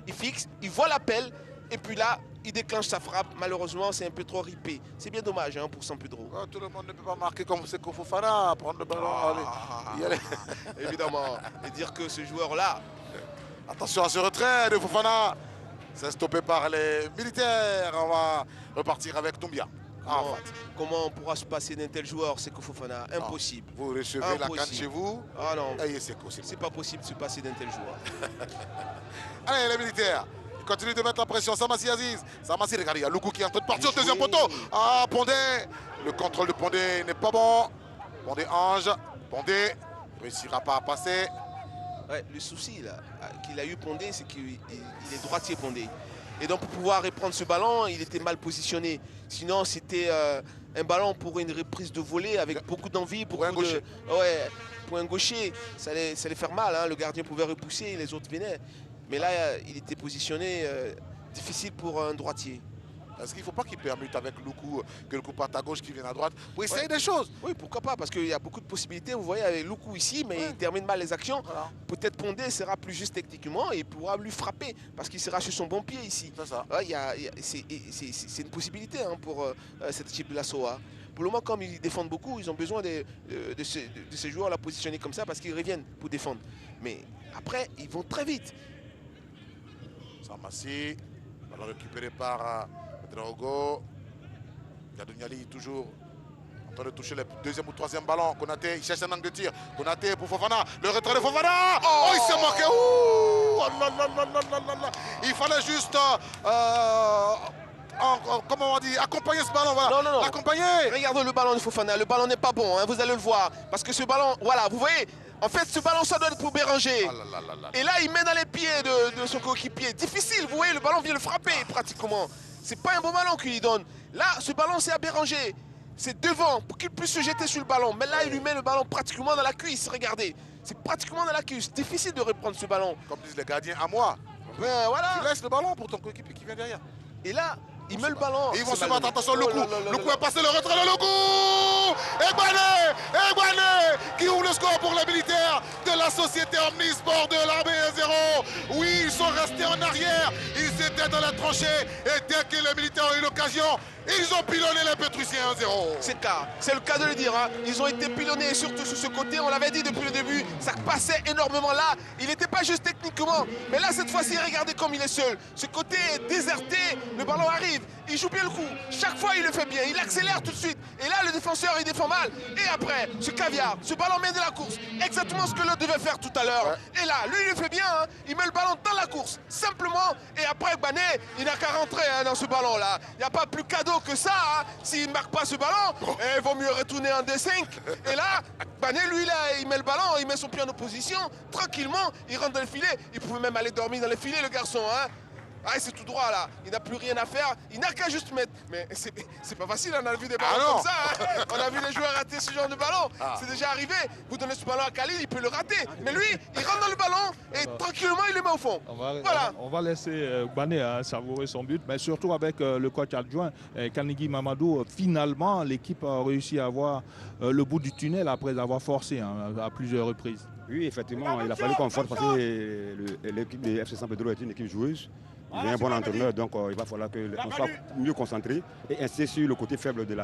Il fixe, il voit l'appel. Et puis là, il déclenche sa frappe. Malheureusement, c'est un peu trop ripé. C'est bien dommage hein, pour San Pedro. Tout le monde ne peut pas marquer comme c'est Fofana, prendre le ballon. Allez. Évidemment. Et dire que ce joueur-là... Attention à ce retrait de Fofana. C'est stoppé par les militaires. On va repartir avec Doumbia. Comment on pourra se passer d'un tel joueur, c'est Fofana? Impossible. Vous recevez la canne chez vous. Ah non. C'est pas possible de se passer d'un tel joueur. Allez, les militaires. Continue de mettre la pression. Samassi Aziz. Samassi, regardez, il y a Loukou qui est en train de partir au deuxième poteau. Ah, Pondé. Le contrôle de Pondé n'est pas bon. Pondé Ange. Pondé ne réussira pas à passer. Ouais, le souci qu'il a eu Pondé, c'est qu'il est droitier Pondé. Et donc pour pouvoir reprendre ce ballon, il était mal positionné. Sinon, c'était un ballon pour une reprise de volée avec beaucoup d'envie, beaucoup un gaucher. Ouais, pour un gaucher, ça allait faire mal. Hein. Le gardien pouvait repousser, les autres venaient. Mais là, il était positionné difficile pour un droitier. Est-ce qu'il ne faut pas qu'il permute avec Loukou que le coup parte à gauche qui vient à droite pour essayer des choses? Oui, pourquoi pas, parce qu'il y a beaucoup de possibilités. Vous voyez, avec Loukou ici, mais il termine mal les actions. Voilà. Peut-être Pondé sera plus juste techniquement et il pourra lui frapper parce qu'il sera sur son bon pied ici. C'est ça. Ouais, c'est une possibilité hein, pour cette équipe de la SOA. Pour le moment, comme ils défendent beaucoup, ils ont besoin de ces joueurs la positionner comme ça parce qu'ils reviennent pour défendre. Mais après, ils vont très vite. Samassi, ballon récupéré par Draogo. Yadounyali toujours en train de toucher le deuxième ou troisième ballon. Konaté, il cherche un angle de tir. Konaté pour Fofana. Le retrait de Fofana. Oh, il s'est manqué. Ouh, oh, non, non, non, non, non, non, non. Il fallait juste, comment on dit, accompagner ce ballon. Voilà. Non. L'accompagner. Regardez le ballon de Fofana. Le ballon n'est pas bon, hein, vous allez le voir. Parce que ce ballon, voilà, vous voyez, en fait, ce ballon, ça doit être pour Béranger. Ah là là là là. Et là, il met dans les pieds de son coéquipier. Difficile, vous voyez, le ballon vient le frapper pratiquement. C'est pas un bon ballon qu'il lui donne. Là, ce ballon, c'est à Béranger. C'est devant pour qu'il puisse se jeter sur le ballon. Mais là, il lui met le ballon pratiquement dans la cuisse. Regardez, c'est pratiquement dans la cuisse. Difficile de reprendre ce ballon. Comme disent les gardiens, à moi. Ben, voilà. Tu laisses le ballon pour ton coéquipier qui vient derrière. Et là, il met le ballon. Et ils vont C'est se mal battre, attention, donné. Loukou. Oh là là là Loukou là. a passé le retrait de Loukou. Egbané qui ouvre le score pour les militaires de la société Omnisport de l'armée 0. Oui, ils sont restés en arrière. Ils étaient dans la tranchée. Et dès que les militaires ont eu l'occasion, ils ont pilonné les Pétrusiens 1-0. C'est le cas de le dire. Hein. Ils ont été pilonnés, surtout sur ce côté. On l'avait dit depuis le début. Ça passait énormément là. Il n'était pas juste techniquement. Mais là, cette fois-ci, regardez comme il est seul. Ce côté est déserté. Le ballon arrive. Il joue bien le coup. Chaque fois, il le fait bien. Il accélère tout de suite. Et là, le défenseur, il défend mal. Et après, ce caviar, ce ballon mène de la course. Exactement ce que l'autre devait faire tout à l'heure. Ouais. Et là, lui, il le fait bien. Hein. Il met le ballon dans la course. Simplement. Et après, Bané, il n'a qu'à rentrer hein, dans ce ballon-là. Il n'y a pas plus cadeau que ça. Hein. S'il ne marque pas ce ballon, il vaut mieux retourner en D5. Et là, Bané, lui, là, il met le ballon. Il met son pied en opposition. Tranquillement, il rentre dans le filet. Il pouvait même aller dormir dans le filet, le garçon. Hein. Ah, c'est tout droit là, il n'a plus rien à faire, il n'a qu'à juste mettre. Mais c'est pas facile, on a vu des ballons comme ça, hein. On a vu les joueurs rater ce genre de ballon, c'est déjà arrivé. Vous donnez ce ballon à Khalil, il peut le rater. Mais lui, il rentre dans le ballon et tranquillement il le met au fond. On va laisser Bané savourer son but, mais surtout avec le coach adjoint Kanigui Mamadou. Finalement, l'équipe a réussi à voir le bout du tunnel après avoir forcé à plusieurs reprises. Oui, effectivement, il a fallu qu'on force parce que l'équipe de FC San Pedro est une équipe joueuse. Il y a un bon entraîneur, donc il va falloir qu'on soit mieux concentré et insister sur le côté faible de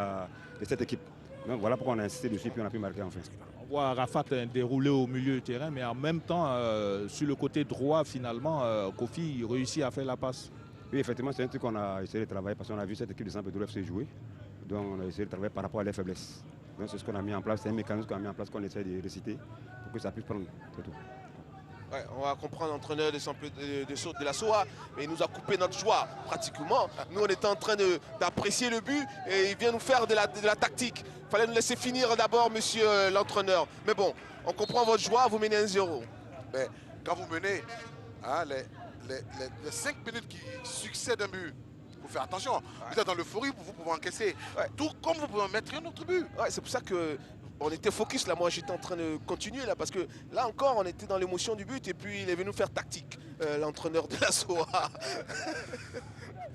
cette équipe. Donc voilà pourquoi on a insisté dessus et on a pu marquer enfin. On voit Rafat dérouler au milieu du terrain, mais en même temps, sur le côté droit, finalement, Kofi réussit à faire la passe. Oui, effectivement, c'est un truc qu'on a essayé de travailler parce qu'on a vu cette équipe de San Pedro FC jouer. Donc on a essayé de travailler par rapport à leurs faiblesses. Donc c'est ce qu'on a mis en place, c'est un mécanisme qu'on a mis en place qu'on essaie de réciter pour que ça puisse prendre. C'est tout. Ouais, on va comprendre l'entraîneur de la SOA, mais il nous a coupé notre joie pratiquement. Nous, on était en train d'apprécier le but et il vient nous faire de la tactique. Il fallait nous laisser finir d'abord, monsieur l'entraîneur. Mais bon, on comprend votre joie, vous menez 1-0. Mais quand vous menez, hein, les 5 minutes qui succèdent un but, il faut faire attention. Vous êtes dans l'euphorie, vous pouvez encaisser. Tout comme vous pouvez mettre un autre but. Ouais, c'est pour ça que on était focus là, moi j'étais en train de continuer là parce que là encore on était dans l'émotion du but et puis il est venu faire tactique, l'entraîneur de la SOA.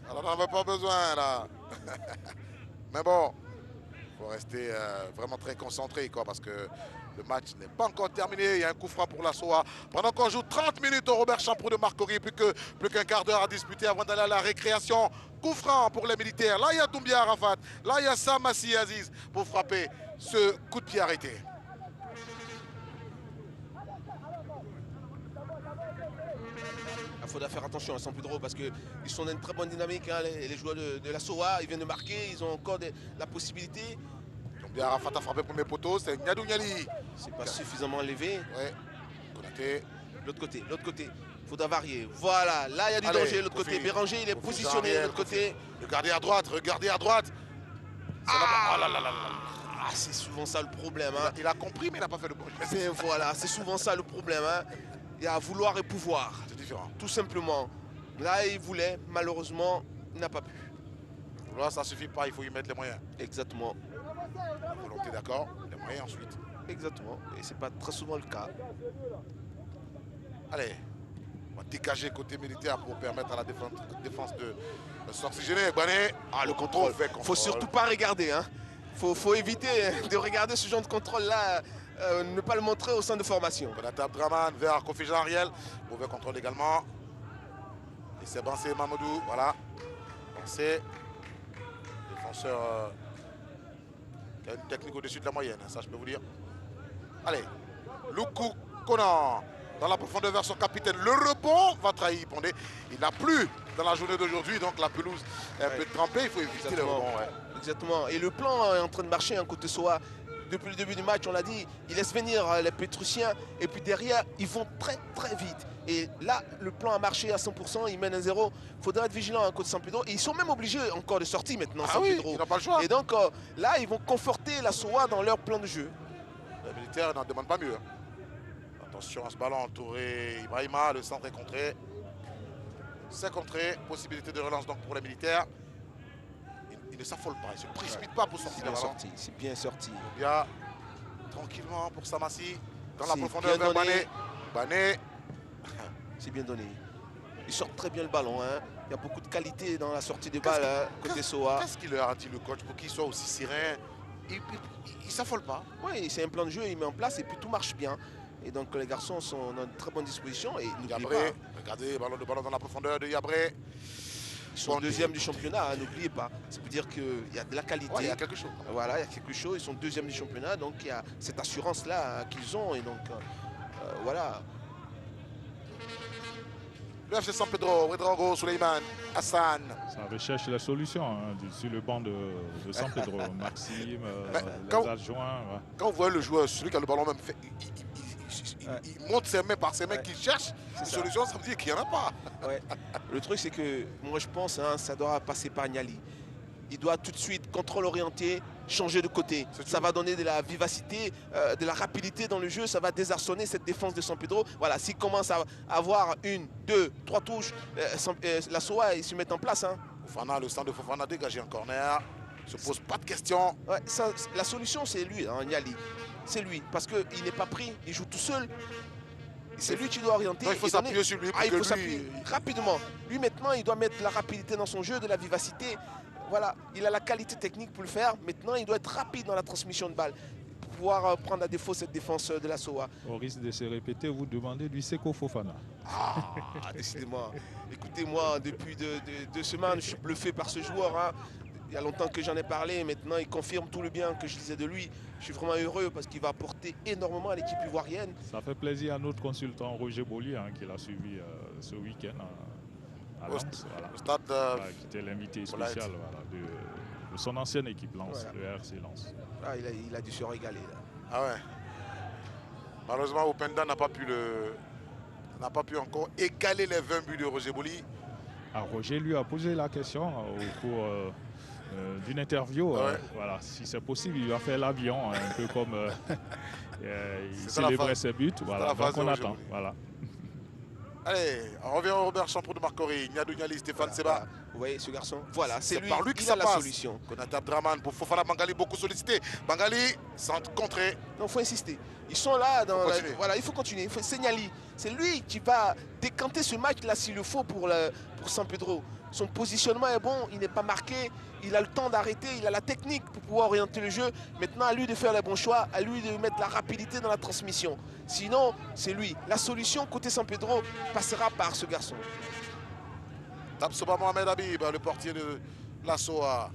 Alors on n'en avait pas besoin là. Mais bon, il faut rester vraiment très concentré quoi, parce que le match n'est pas encore terminé. Il y a un coup franc pour la SOA. Pendant qu'on joue 30 minutes au Robert Champrou de Marcory, plus qu'un quart d'heure à disputer avant d'aller à la récréation. Coup franc pour les militaires. Là il y a Doumbia Arafat. Là il y a Samassi Aziz pour frapper ce coup de pied arrêté. Il faudra faire attention à San Pedro parce qu'ils sont dans une très bonne dynamique, hein, les joueurs de la SOA, ils viennent de marquer, ils ont encore la possibilité. Doumbia Arafat a frappé premier poteau, c'est Niadou Niali. C'est pas suffisamment élevé. Ouais. Konaté. L'autre côté. Il faudra varier. Voilà, là il y a du danger de l'autre côté. Béranger, il est positionné de l'autre côté. Regardez à droite, regardez à droite. Ah là là là là. Ah, c'est souvent ça le problème. Hein. Il a compris, mais il n'a pas fait le bon geste. Voilà, c'est souvent ça le problème. Hein. Il y a vouloir et pouvoir. C'est différent. Tout simplement. Là, il voulait, malheureusement, il n'a pas pu. Là, ça ne suffit pas, il faut y mettre les moyens. Exactement. volonté d'accord, les moyens ensuite. Exactement, et c'est pas très souvent le cas. Allez, on va dégager côté militaire pour permettre à la défense de s'oxygéner. Bané, Le contrôle, faut surtout pas regarder. Hein. Faut éviter de regarder ce genre de contrôle-là, ne pas le montrer au centre de formation. Konaté Abdraman vers Kofi Jean Ariel. Mauvais contrôle également. Et c'est Bansé Mamadou. Voilà. Bansé, défenseur qui a une technique au-dessus de la moyenne, ça je peux vous dire. Allez, Luku Konan dans la profondeur vers son capitaine. Le rebond va trahir Pondé. Il n'a plus dans la journée d'aujourd'hui, donc la pelouse est un peu trempée. Il faut éviter le rebond. Exactement. Et le plan est en train de marcher un côté Soa. Depuis le début du match, on l'a dit, il laisse venir les Pétrusiens et puis derrière, ils vont très très vite. Et là, le plan a marché à 100%, ils mènent 1-0. Il faudra être vigilant à côté de San Pedro. Et ils sont même obligés encore de sortir maintenant, San Pedro. Ils n'ont pas le choix. Et donc là, ils vont conforter la Soa dans leur plan de jeu. Les militaires n'en demandent pas mieux. Attention à ce ballon entouré. Ibrahima, le centre est contré. C'est contré. Possibilité de relance donc pour les militaires. Il ne s'affole pas, il ne se précipite pas pour sortir le ballon. C'est bien sorti. Bien, tranquillement pour Samassi. Dans la profondeur vers Bané. Bané. C'est bien donné. Il sort très bien le ballon. Hein. Il y a beaucoup de qualité dans la sortie de balle côté Soa. Qu'est-ce qu'il leur a dit le coach pour qu'il soit aussi serein? Il ne s'affole pas. Oui, c'est un plan de jeu, il met en place et puis tout marche bien. Et donc les garçons sont dans une très bonne disposition. Et n'oubliez pas, regardez, ballon dans la profondeur de Yabré. Ils sont deuxième du championnat, hein, n'oubliez pas. Ça veut dire qu'il y a de la qualité. Il y a quelque chose. Voilà, il y a quelque chose. Ils sont deuxième du championnat, donc il y a cette assurance-là qu'ils ont. Et donc, voilà. Le FC San Pedro, Ouedraogo, Suleiman, Hassan. Ça recherche la solution sur le banc de San Pedro. Maxime, les adjoints. Ouais. Quand vous voyez le joueur, celui qui a le ballon même, il monte ses mains par ses mains qu'il cherche une solution, ça veut dire qu'il n'y en a pas. Ouais. Le truc, c'est que moi, je pense ça doit passer par Niali. Il doit tout de suite, contrôle orienté, changer de côté. Ça va donner de la vivacité, de la rapidité dans le jeu. Ça va désarçonner cette défense de San Pedro. Voilà, s'il commence à avoir 1, 2, 3 touches, la SOA, ils se mettent en place. Hein. Fofana, le centre de Fofana dégagé en corner. Il ne se pose pas de questions. Ouais, la solution, c'est lui, Niali. C'est lui, parce qu'il n'est pas pris, il joue tout seul. C'est lui qui doit orienter. Donc, il faut s'appuyer sur lui. Il faut s'appuyer rapidement. Lui, maintenant, il doit mettre de la rapidité dans son jeu, de la vivacité. Voilà, il a la qualité technique pour le faire. Maintenant, il doit être rapide dans la transmission de balle pour pouvoir prendre à défaut cette défense de la SOA. Au risque de se répéter, vous demandez du Seko Fofana. Décidément. Écoutez, moi, depuis 2 semaines, je suis bluffé par ce joueur. Hein. Il y a longtemps que j'en ai parlé, maintenant il confirme tout le bien que je disais de lui. Je suis vraiment heureux parce qu'il va apporter énormément à l'équipe ivoirienne. Ça fait plaisir à notre consultant Roger Bollier qui l'a suivi ce week-end à Lens. Au stade qui était l'invité spécial de son ancienne équipe Lens, le RC Lens. Il a dû se régaler. Là. Ah ouais. Malheureusement, Openda n'a pas pu encore égaler les 20 buts de Roger Bollier. Roger lui a posé la question au cours d'une interview. Voilà, si c'est possible, il va faire l'avion, un peu comme il célébrait ses buts. Voilà, donc on attend. Voilà. Allez, on revient au Robert Champrou de Marcory, Niadou Niali, Stéphane Seba. Vous voyez ce garçon? Voilà, c'est lui, par lui que il ça a la passe. solution. Konaté Abdraman pour Fofana, Bangali beaucoup sollicité. Bangali, centre contré. Non, il faut insister. Ils sont là, voilà, il faut continuer. C'est Niali. C'est lui qui va décanter ce match-là s'il le faut pour San Pedro. Son positionnement est bon, il n'est pas marqué, il a le temps d'arrêter, il a la technique pour pouvoir orienter le jeu. Maintenant, à lui de faire les bons choix, à lui de mettre la rapidité dans la transmission. Sinon, c'est lui. La solution côté San Pedro passera par ce garçon. Tapsoba Mohamed Habib, le portier de la SOA,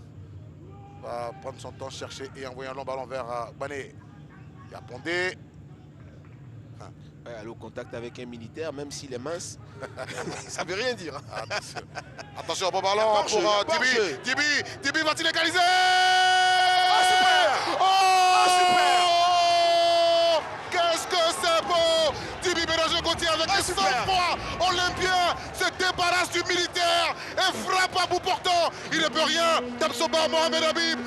va prendre son temps, chercher et envoyer un long ballon vers Bané. Il y a Pondé. Aller au contact avec un militaire, même s'il est mince, ça ne veut rien dire. Attention, bon ballon pour Dibi. Dibi va-t-il égaliser? Super! Super! Qu'est-ce que c'est beau! Dibi Béranger Gauthier avec le sang-froid olympien se débarrasse du militaire et frappe à bout portant. Il ne peut rien. Tapsoba Mohamed Habib.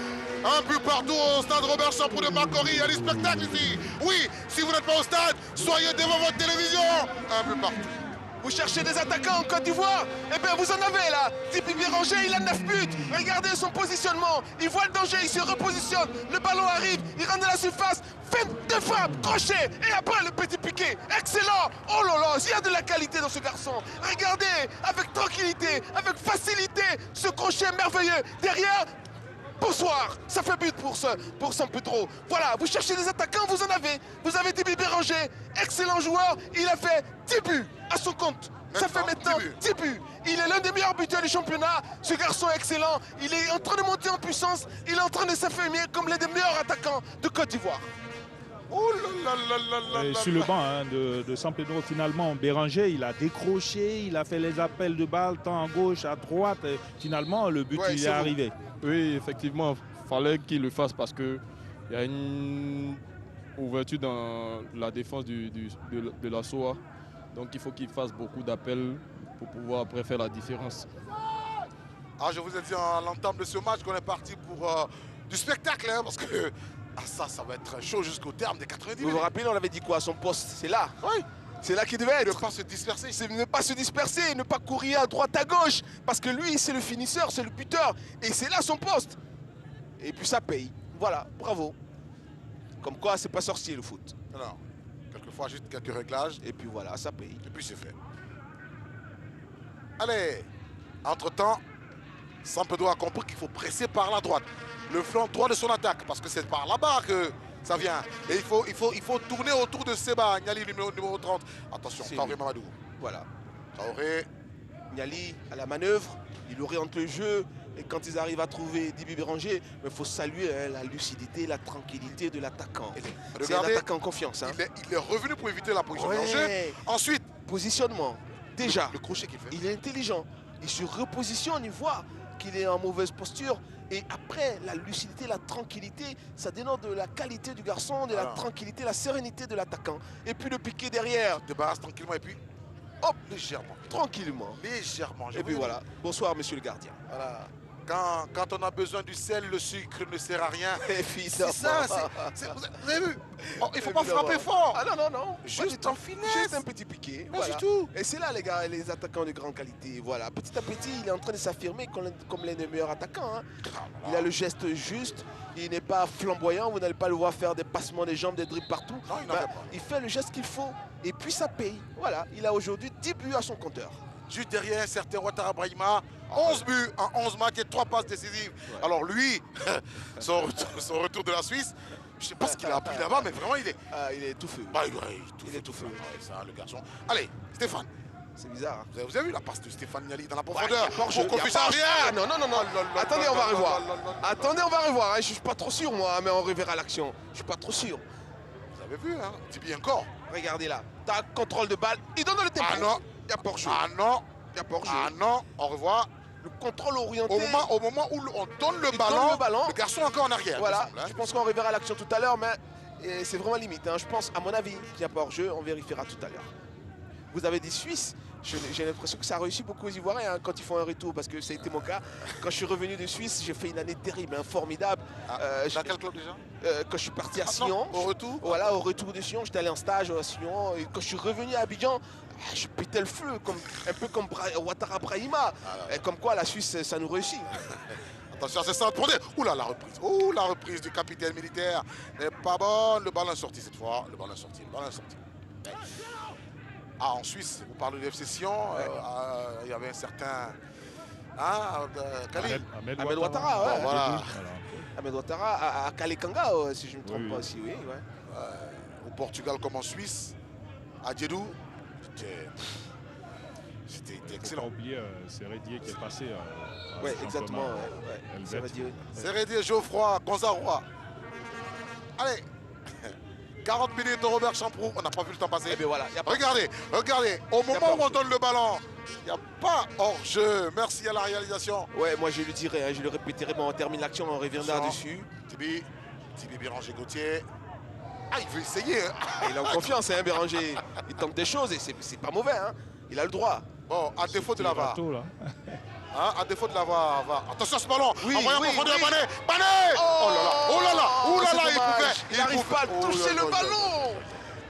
Un but partout au stade Robert Champrou de Marcory. Il y a du spectacle ici. Oui, si vous n'êtes pas au stade, soyez devant votre télévision. Un but partout. Vous cherchez des attaquants en Côte d'Ivoire? Eh bien, vous en avez là. Tibi Béranger, il a 9 buts. Regardez son positionnement. Il voit le danger, il se repositionne. Le ballon arrive, il rentre dans la surface. Fait de frappe, crochet. Et après, le petit piqué. Excellent. Oh là là, il y a de la qualité dans ce garçon. Regardez, avec tranquillité, avec facilité, ce crochet merveilleux. Derrière, bonsoir, ça fait but pour San Pedro. Voilà, vous cherchez des attaquants, vous en avez. Vous avez Tibi Béranger, excellent joueur. Il a fait 10 buts à son compte. Ça fait maintenant 10 buts. Il est l'un des meilleurs buteurs du championnat. Ce garçon est excellent. Il est en train de monter en puissance. Il est en train de s'affirmer comme l'un des meilleurs attaquants de Côte d'Ivoire. Oh là là là là là. Sur le banc de San Pedro, finalement, Béranger, il a décroché, il a fait les appels de balle, tant à gauche, à droite. Et finalement, le but, il est arrivé. Oui, effectivement, il fallait qu'il le fasse parce qu'il y a une ouverture dans la défense de la SOA. Donc il faut qu'il fasse beaucoup d'appels pour pouvoir après faire la différence. Ah, je vous ai dit à l'entame de ce match qu'on est parti pour du spectacle, hein, parce que ça va être chaud jusqu'au terme des 90 minutes. Vous vous rappelez, on avait dit quoi? Son poste, c'est là. Oui. C'est là qu'il devait être. Ne pas se disperser. C'est ne pas se disperser, ne pas courir à droite, à gauche. Parce que lui, c'est le finisseur, c'est le buteur. Et c'est là son poste. Et puis ça paye. Voilà, bravo. Comme quoi, c'est pas sorcier le foot. Non, quelquefois juste quelques réglages. Et puis voilà, ça paye. Et puis c'est fait. Allez, entre-temps, San Pedro a compris qu'il faut presser par la droite. Le flanc droit de son attaque, parce que c'est par là-bas que ça vient. Et il faut tourner autour de Seba, Niali, numéro 30. Attention, Traoré Mamadou. Voilà. Traoré. Niali à la manœuvre, il oriente le jeu. Et quand ils arrivent à trouver Tibi Béranger, il faut saluer la lucidité, la tranquillité de l'attaquant. C'est un attaquant en confiance. Hein. Il est revenu pour éviter la position de danger. Ensuite, positionnement. Déjà, le crochet qu'il fait. Il est intelligent. Il se repositionne, il voit qu'il est en mauvaise posture. Et après, la lucidité, la tranquillité, ça dénote de la qualité du garçon, de la tranquillité, la sérénité de l'attaquant. Et puis le piqué derrière. Il débarrasse tranquillement et puis, hop, légèrement. Tranquillement. Légèrement. Et puis voilà. Bonsoir, monsieur le gardien. Voilà. Quand on a besoin du sel, le sucre ne sert à rien. C'est ça, vous avez vu? Oh, il ne faut pas frapper fort. Ah non, non, non. Juste en finesse. Juste un petit piqué. Pas voilà. du tout. Et c'est là, les gars, les attaquants de grande qualité. Voilà. Petit à petit, il est en train de s'affirmer comme l'un des meilleurs attaquants. Hein. Il a le geste juste. Il n'est pas flamboyant. Vous n'allez pas le voir faire des passements des jambes, des dribbles partout. Non, il fait le geste qu'il faut. Et puis ça paye. Voilà. Il a aujourd'hui 10 buts à son compteur. Juste derrière un certain Ouattara Brahima, 11 buts en 11 matchs et 3 passes décisives. Ouais. Alors lui, son retour de la Suisse, je ne sais pas ce qu'il a appris là-bas, mais vraiment il est... il est tout feu. Bah, il est tout feu. Ouais, ça, le garçon. Allez, Stéphane. C'est bizarre. Hein. Vous avez vu la passe de Stéphane Niali dans la profondeur? Non, non, non, non. Attendez, on va revoir. Attendez, on va revoir. Hein. Je ne suis pas trop sûr, moi, mais on reverra l'action. Je ne suis pas trop sûr. Vous avez vu, hein? Tibi encore. Regardez là. Tac, contrôle de balle. Il donne le tempo. Ah non. Il y a hors-jeu. Ah non. Il y a hors-jeu. Ah non. Au revoir. Le contrôle orienté. Au moment où on donne le ballon, le garçon encore en arrière. Voilà. Je pense qu'on reverra l'action tout à l'heure, mais c'est vraiment limite. Hein. Je pense, à mon avis, qu'il n'y a pas hors-jeu. On vérifiera tout à l'heure. Vous avez dit Suisse. J'ai l'impression que ça a réussi beaucoup aux Ivoiriens hein, quand ils font un retour, parce que ça a été mon cas. Quand je suis revenu de Suisse, j'ai fait une année terrible, hein, formidable. Dans quel club déjà? Quand je suis parti à Sion. Au retour? Voilà, au retour de Sion, j'étais allé en stage à Sion. Et quand je suis revenu à Abidjan, je pétais le feu, un peu comme Ouattara Brahima. Comme quoi la Suisse, ça nous réussit. Attention, c'est ça. Ouh là, la reprise. Ouh, la reprise du capitaine militaire n'est pas bonne. Le ballon est sorti cette fois. Le ballon est sorti. Ah, en Suisse, vous parlez de FC Sion, il y avait un certain... Ahmed Ouattara, ouais. Voilà. Ahmed Ouattara à Kalekanga, si je ne me trompe pas aussi, oui. Ouais. Au Portugal comme en Suisse, à Djedou, c'était excellent. Faut pas oublier Seredier qui est passé. Oui, exactement. Seredier, Geoffroy, Gonzarois. Allez. 40 minutes de Robert Champrou, on n'a pas vu le temps passer. Eh bien voilà, regardez, au moment où on donne le ballon, il n'y a pas hors-jeu. Merci à la réalisation. Ouais, moi je le dirai, hein, je le répéterai, mais on termine l'action, on reviendra dessus. Tibi Béranger Gauthier. Ah, il veut essayer. Hein. Il est en confiance, hein, Béranger. Il tente des choses et c'est pas mauvais. Hein. Il a le droit. Bon, à défaut de la VAR. Hein, à défaut de la VAR. Attention ce ballon. Envoyé en profondeur, Bané. Oh là là, il n'arrive pas à toucher le ballon.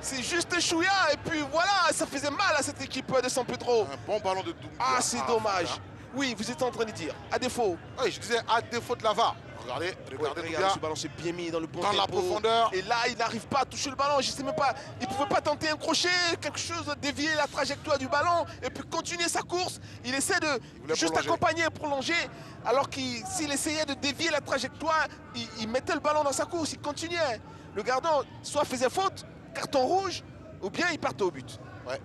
C'est juste un chouïa et puis voilà, ça faisait mal à cette équipe de San Pedro. Un bon ballon de Doumbia. Ah, c'est dommage. Oui, vous êtes en train de dire, à défaut. Oui, je disais à défaut de la VAR. Regardez, regardez Doumbia. Ce ballon s'est bien mis dans le bon Dans la tempo. profondeur. Et là, il n'arrive pas à toucher le ballon. Je sais même pas, il pouvait pas tenter un crochet, quelque chose, dévier la trajectoire du ballon et puis continuer sa course. Il essaie de juste prolonger. accompagner et prolonger. Alors qu'il s'il essayait de dévier la trajectoire, il mettait le ballon dans sa course, il continuait. Le gardien soit faisait faute, carton rouge, ou bien il partait au but. Ouais.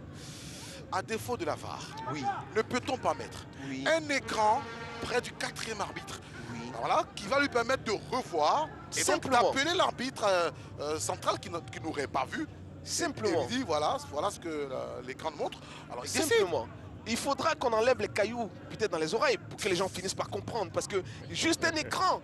À défaut de la VAR, Oui, ne peut-on pas mettre oui, un écran près du 4e arbitre, oui. voilà, qui va lui permettre de revoir et donc Simplement. d'appeler l'arbitre central qui n'aurait pas vu. Simplement. Et lui dit voilà ce que l'écran montre. Alors il décide. Simplement. Il faudra qu'on enlève les cailloux, peut-être dans les oreilles, pour que les gens finissent par comprendre. Parce que juste un écran,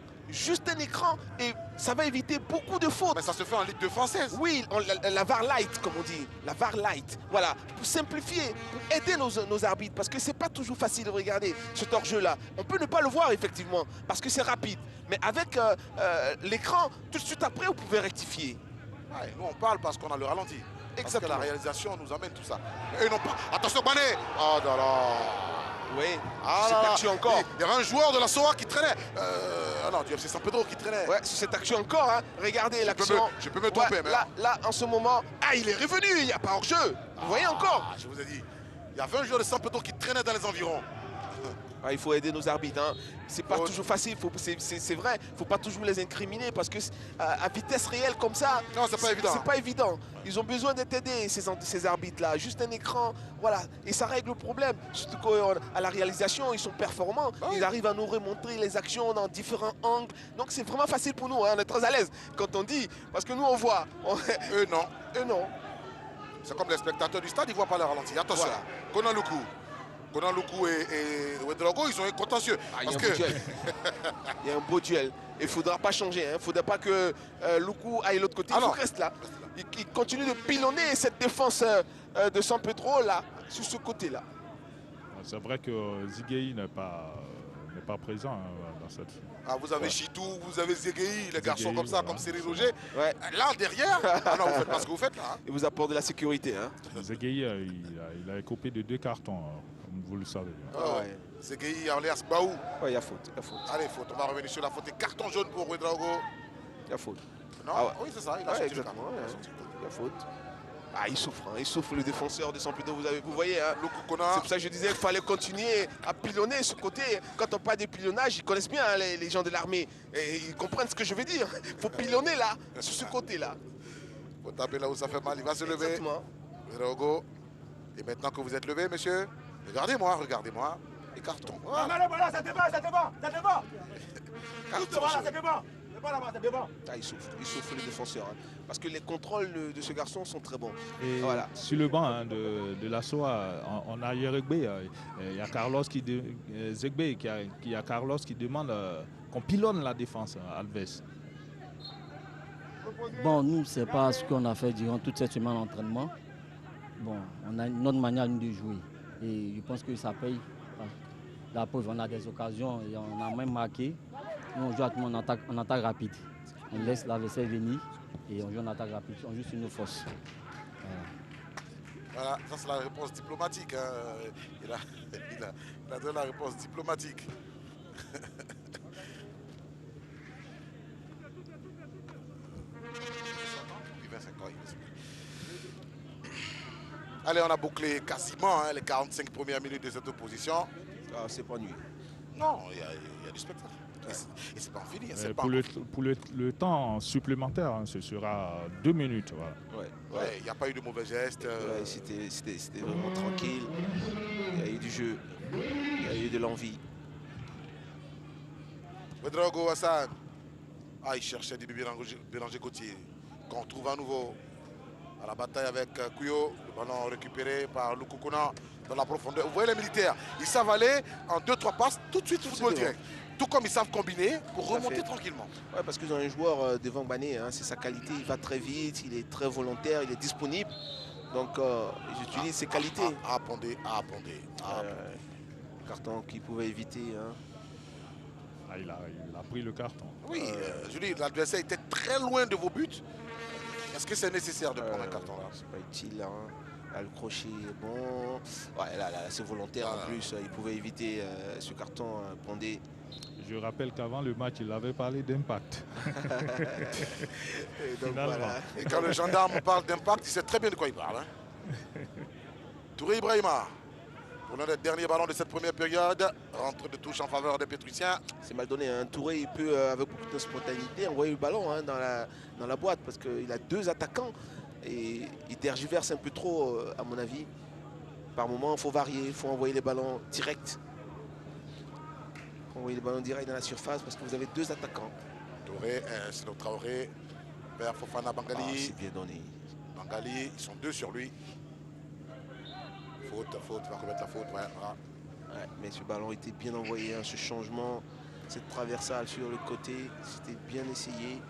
et ça va éviter beaucoup de fautes. Mais ça se fait en Ligue 2 française. Oui, la VAR light, comme on dit, la VAR light. Voilà, pour simplifier, pour aider nos arbitres, parce que c'est pas toujours facile de regarder cet hors-jeu-là. On peut ne pas le voir, effectivement, parce que c'est rapide. Mais avec l'écran, tout de suite après, vous pouvez rectifier. Ouais, nous on parle parce qu'on a le ralenti. Parce que la Exactement. réalisation nous amène tout ça. Et non pas. Attention, Bané. Oh là là. Oui, Ah cette là là. action encore. Il y avait un joueur de la SOA qui traînait. Ah non, du FC San Pedro qui traînait. Ouais, sur cette action encore, hein. Regardez l'action. Je peux me tromper, mais. Là, en ce moment, il est revenu, il n'y a pas hors-jeu. Vous voyez encore? Je vous ai dit. Il y avait un joueur de San Pedro qui traînait dans les environs. Il faut aider nos arbitres. Hein. C'est pas Oh. toujours facile, c'est vrai. Il ne faut pas toujours les incriminer parce que à vitesse réelle comme ça, Non, c'est pas évident. C'est pas évident. Ils ont besoin d'être aidés, ces arbitres-là. Juste un écran, voilà. Et ça règle le problème. Surtout qu'à la réalisation, ils sont performants. Ils arrivent à nous remontrer les actions dans différents angles. Donc c'est vraiment facile pour nous. Hein. On est très à l'aise quand on dit. Parce que nous, on voit. Eux, non. Eux, non. C'est comme les spectateurs du stade, ils ne voient pas le ralenti. Attention. Voilà. Konan Luku et Ouedraogo, ils sont contentieux. Il y a Parce un que beau duel. Il y a un beau duel. Il ne faudra pas changer. Il ne faudra pas que Luku aille de l'autre côté. Ah Il faut non. qu'il reste là. Il continue de pilonner cette défense de San Pedro là, sur ce côté-là. C'est vrai que Ziguei n'est pas présent dans cette. ah, vous avez Chitou, vous avez Zegei, les garçons Zegei, comme ça, voilà. comme Cyril Roger. Ouais. Là, derrière, ah non, vous faites pas ce que vous faites là. Hein. Il vous apporte de la sécurité. Hein. Ziguei, il a écopé de 2 cartons, comme vous le savez. Oh, Ouais. Zegei, alias Baou. Ouais, il y a faute. Il y a faute. Allez, faute. On va revenir sur la faute. Et carton jaune pour Ouedraogo. Il y a faute. Non, Ah ouais. oui, c'est ça. Il a Ouais, sorti le exactement. carton. Il a Ouais. sorti le carton. Il y a faute. Il souffre. Hein. Il souffre le défenseur de San Pedro. Vous voyez. Hein. Luku Kona. C'est pour ça que je disais qu'il fallait continuer à pilonner ce côté. Quand on parle de pilonnage, ils connaissent bien hein, les gens de l'armée. Et ils comprennent ce que je veux dire. Il faut pilonner là, sur ce côté-là. Faut taper là où ça fait mal. Il va se lever. Exactement. Ouedraogo. Et maintenant que vous êtes levé, monsieur, regardez-moi. Et carton. Non, Voilà. non, voilà, ça devant. Carton Voilà, jaune. c'est devant. C'est pas là-bas, c'est devant. Il souffre le défenseur. Hein. Parce que les contrôles de ce garçon sont très bons. Et Voilà. sur le banc hein, de la SOA, en arrière-Egbe, il y a Carlos Zegbe, qui a Carlos qui demande qu'on pilonne la défense, Alves. Bon, nous, c'est pas ce qu'on a fait durant toute cette semaine d'entraînement. Bon, on a une autre manière de jouer. Et je pense que ça paye. La preuve, on a des occasions et on a même marqué. Nous, on joue en attaque rapide. On laisse l'adversaire venir et on joue en attaque rapide. On joue sur nos forces. Voilà, ça c'est la réponse diplomatique. Hein. Il a donné la réponse diplomatique. Allez, on a bouclé quasiment hein, les 45 premières minutes de cette opposition. C'est pas nuit. Non, il y a du spectacle. Et c'est pas fini. C'est pas Pour le temps supplémentaire, hein, ce sera 2 minutes. Voilà. Ouais, il n'y a pas eu de mauvais gestes. Ouais, c'était vraiment tranquille. Il y a eu du jeu. Il y a eu de l'envie. Ouedraogo Hassan. Ah, il cherchait du Bélanger Gauthier. Qu'on retrouve à nouveau à la bataille avec Kuyo. Le ballon récupéré par Luku Kona dans la profondeur. Vous voyez les militaires, ils savent aller en 2-3 passes tout de suite football direct. Tout comme ils savent combiner pour remonter tranquillement. Ouais, parce qu'ils ont un joueur devant Bané, hein, c'est sa qualité, il va très vite, il est très volontaire, il est disponible. Donc ils utilisent ses qualités. À Pondé. Carton qu'il pouvait éviter. Hein. Il a pris le carton. Oui, je dis, l'adversaire était très loin de vos buts. Est-ce que c'est nécessaire de prendre un carton là? C'est pas utile. Hein. Là, le crochet est bon. Ouais, là c'est volontaire en plus. Il pouvait éviter ce carton Pondé. Je rappelle qu'avant le match, il avait parlé d'impact. Voilà. Et quand le gendarme parle d'impact, il sait très bien de quoi il parle. Hein. Touré Ibrahima, pour l'un des derniers ballons de cette première période, rentre de touche en faveur des Pétriciens. C'est mal donné. Hein. Touré, il peut, avec beaucoup de spontanéité, envoyer le ballon hein, dans la boîte parce qu'il a 2 attaquants et il tergiverse un peu trop, à mon avis. Par moment, il faut varier, il faut envoyer les ballons directs. Envoyer les ballons directs dans la surface parce que vous avez 2 attaquants. Touré, c'est notre Traoré, vers Fofana Bangali. Ah, c'est bien donné. Bangali, ils sont 2 sur lui. Faute, va commettre la faute. Ouais, voilà. Ouais, mais ce ballon était bien envoyé, hein, ce changement, cette traversale sur le côté, c'était bien essayé.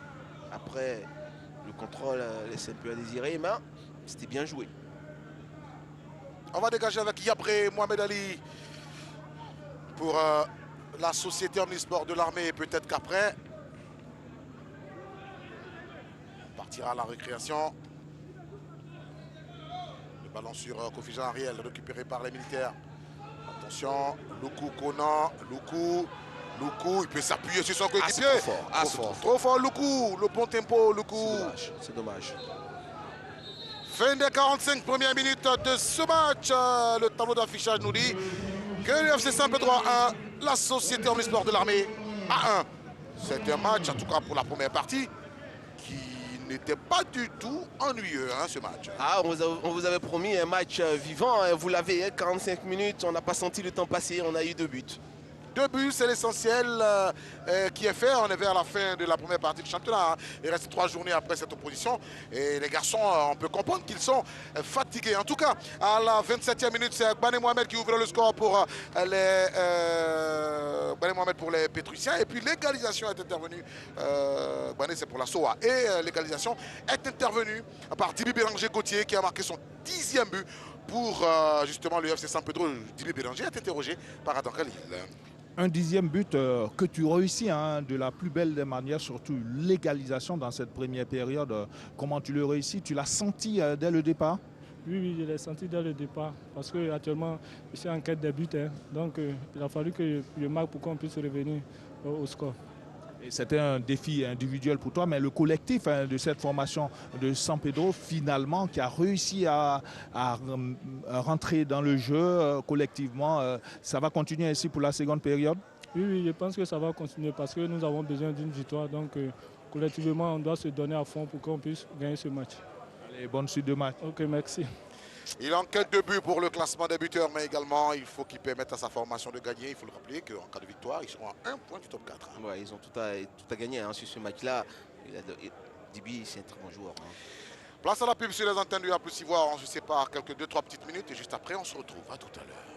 Après, le contrôle laisse un peu à désirer, mais c'était bien joué. On va dégager avec Yabré Mohamed Ali pour la société omnisport de l'armée. Peut-être qu'après, on partira à la récréation. Le ballon sur Kofi Jean Ariel, récupéré par les militaires. Attention, Loukou Konan, Loukou, il peut s'appuyer sur son coéquipier. C'est trop fort. Trop fort, Loukou, le bon tempo, Loukou. C'est dommage. Fin des 45 premières minutes de ce match. Le tableau d'affichage nous dit que le FC Saint-Pedro 1, la société omnisport de l'armée à 1. C'est un match, en tout cas pour la première partie, qui n'était pas du tout ennuyeux, hein, ce match. Ah, on vous avait promis un match vivant, hein, vous l'avez, hein, 45 minutes, on n'a pas senti le temps passer, on a eu 2 buts. 2 buts, c'est l'essentiel qui est fait. On est vers la fin de la première partie du championnat. Hein. Il reste 3 journées après cette opposition. Et les garçons, on peut comprendre qu'ils sont fatigués. En tout cas, à la 27e minute, c'est Bané Mohamed qui ouvre le score pour les Pétriciens. Et puis l'égalisation est intervenue. Bané, c'est pour la SOA. Et l'égalisation est intervenue par Dibi Bélanger-Gauthier qui a marqué son 10e but pour justement le FC Saint-Pedro. Dibi Bélanger est interrogé par Adam Khalil. Un 10e but que tu réussis hein, de la plus belle des manières, surtout l'égalisation dans cette première période. Comment tu le réussis? Tu l'as senti dès le départ? Oui, je l'ai senti dès le départ parce qu'actuellement, je suis en quête de buts. Hein, donc, il a fallu que je marque pour qu'on puisse revenir au score. C'était un défi individuel pour toi, mais le collectif hein, de cette formation de San Pedro, finalement, qui a réussi à rentrer dans le jeu collectivement, ça va continuer ainsi pour la seconde période? Oui, je pense que ça va continuer parce que nous avons besoin d'une victoire. Donc, collectivement, on doit se donner à fond pour qu'on puisse gagner ce match. Allez, bonne suite de match. Ok, merci. Il enquête de but pour le classement des buteurs, mais également il faut qu'il permette à sa formation de gagner. Il faut le rappeler qu'en cas de victoire, ils seront à 1 point du top 4. Hein. Ouais, ils ont tout à gagner hein, sur ce match-là. Dibi, c'est un très bon joueur. Hein. Place à la pub sur les antennes du A+, on se sépare quelques 2-3 petites minutes et juste après, on se retrouve. À tout à l'heure.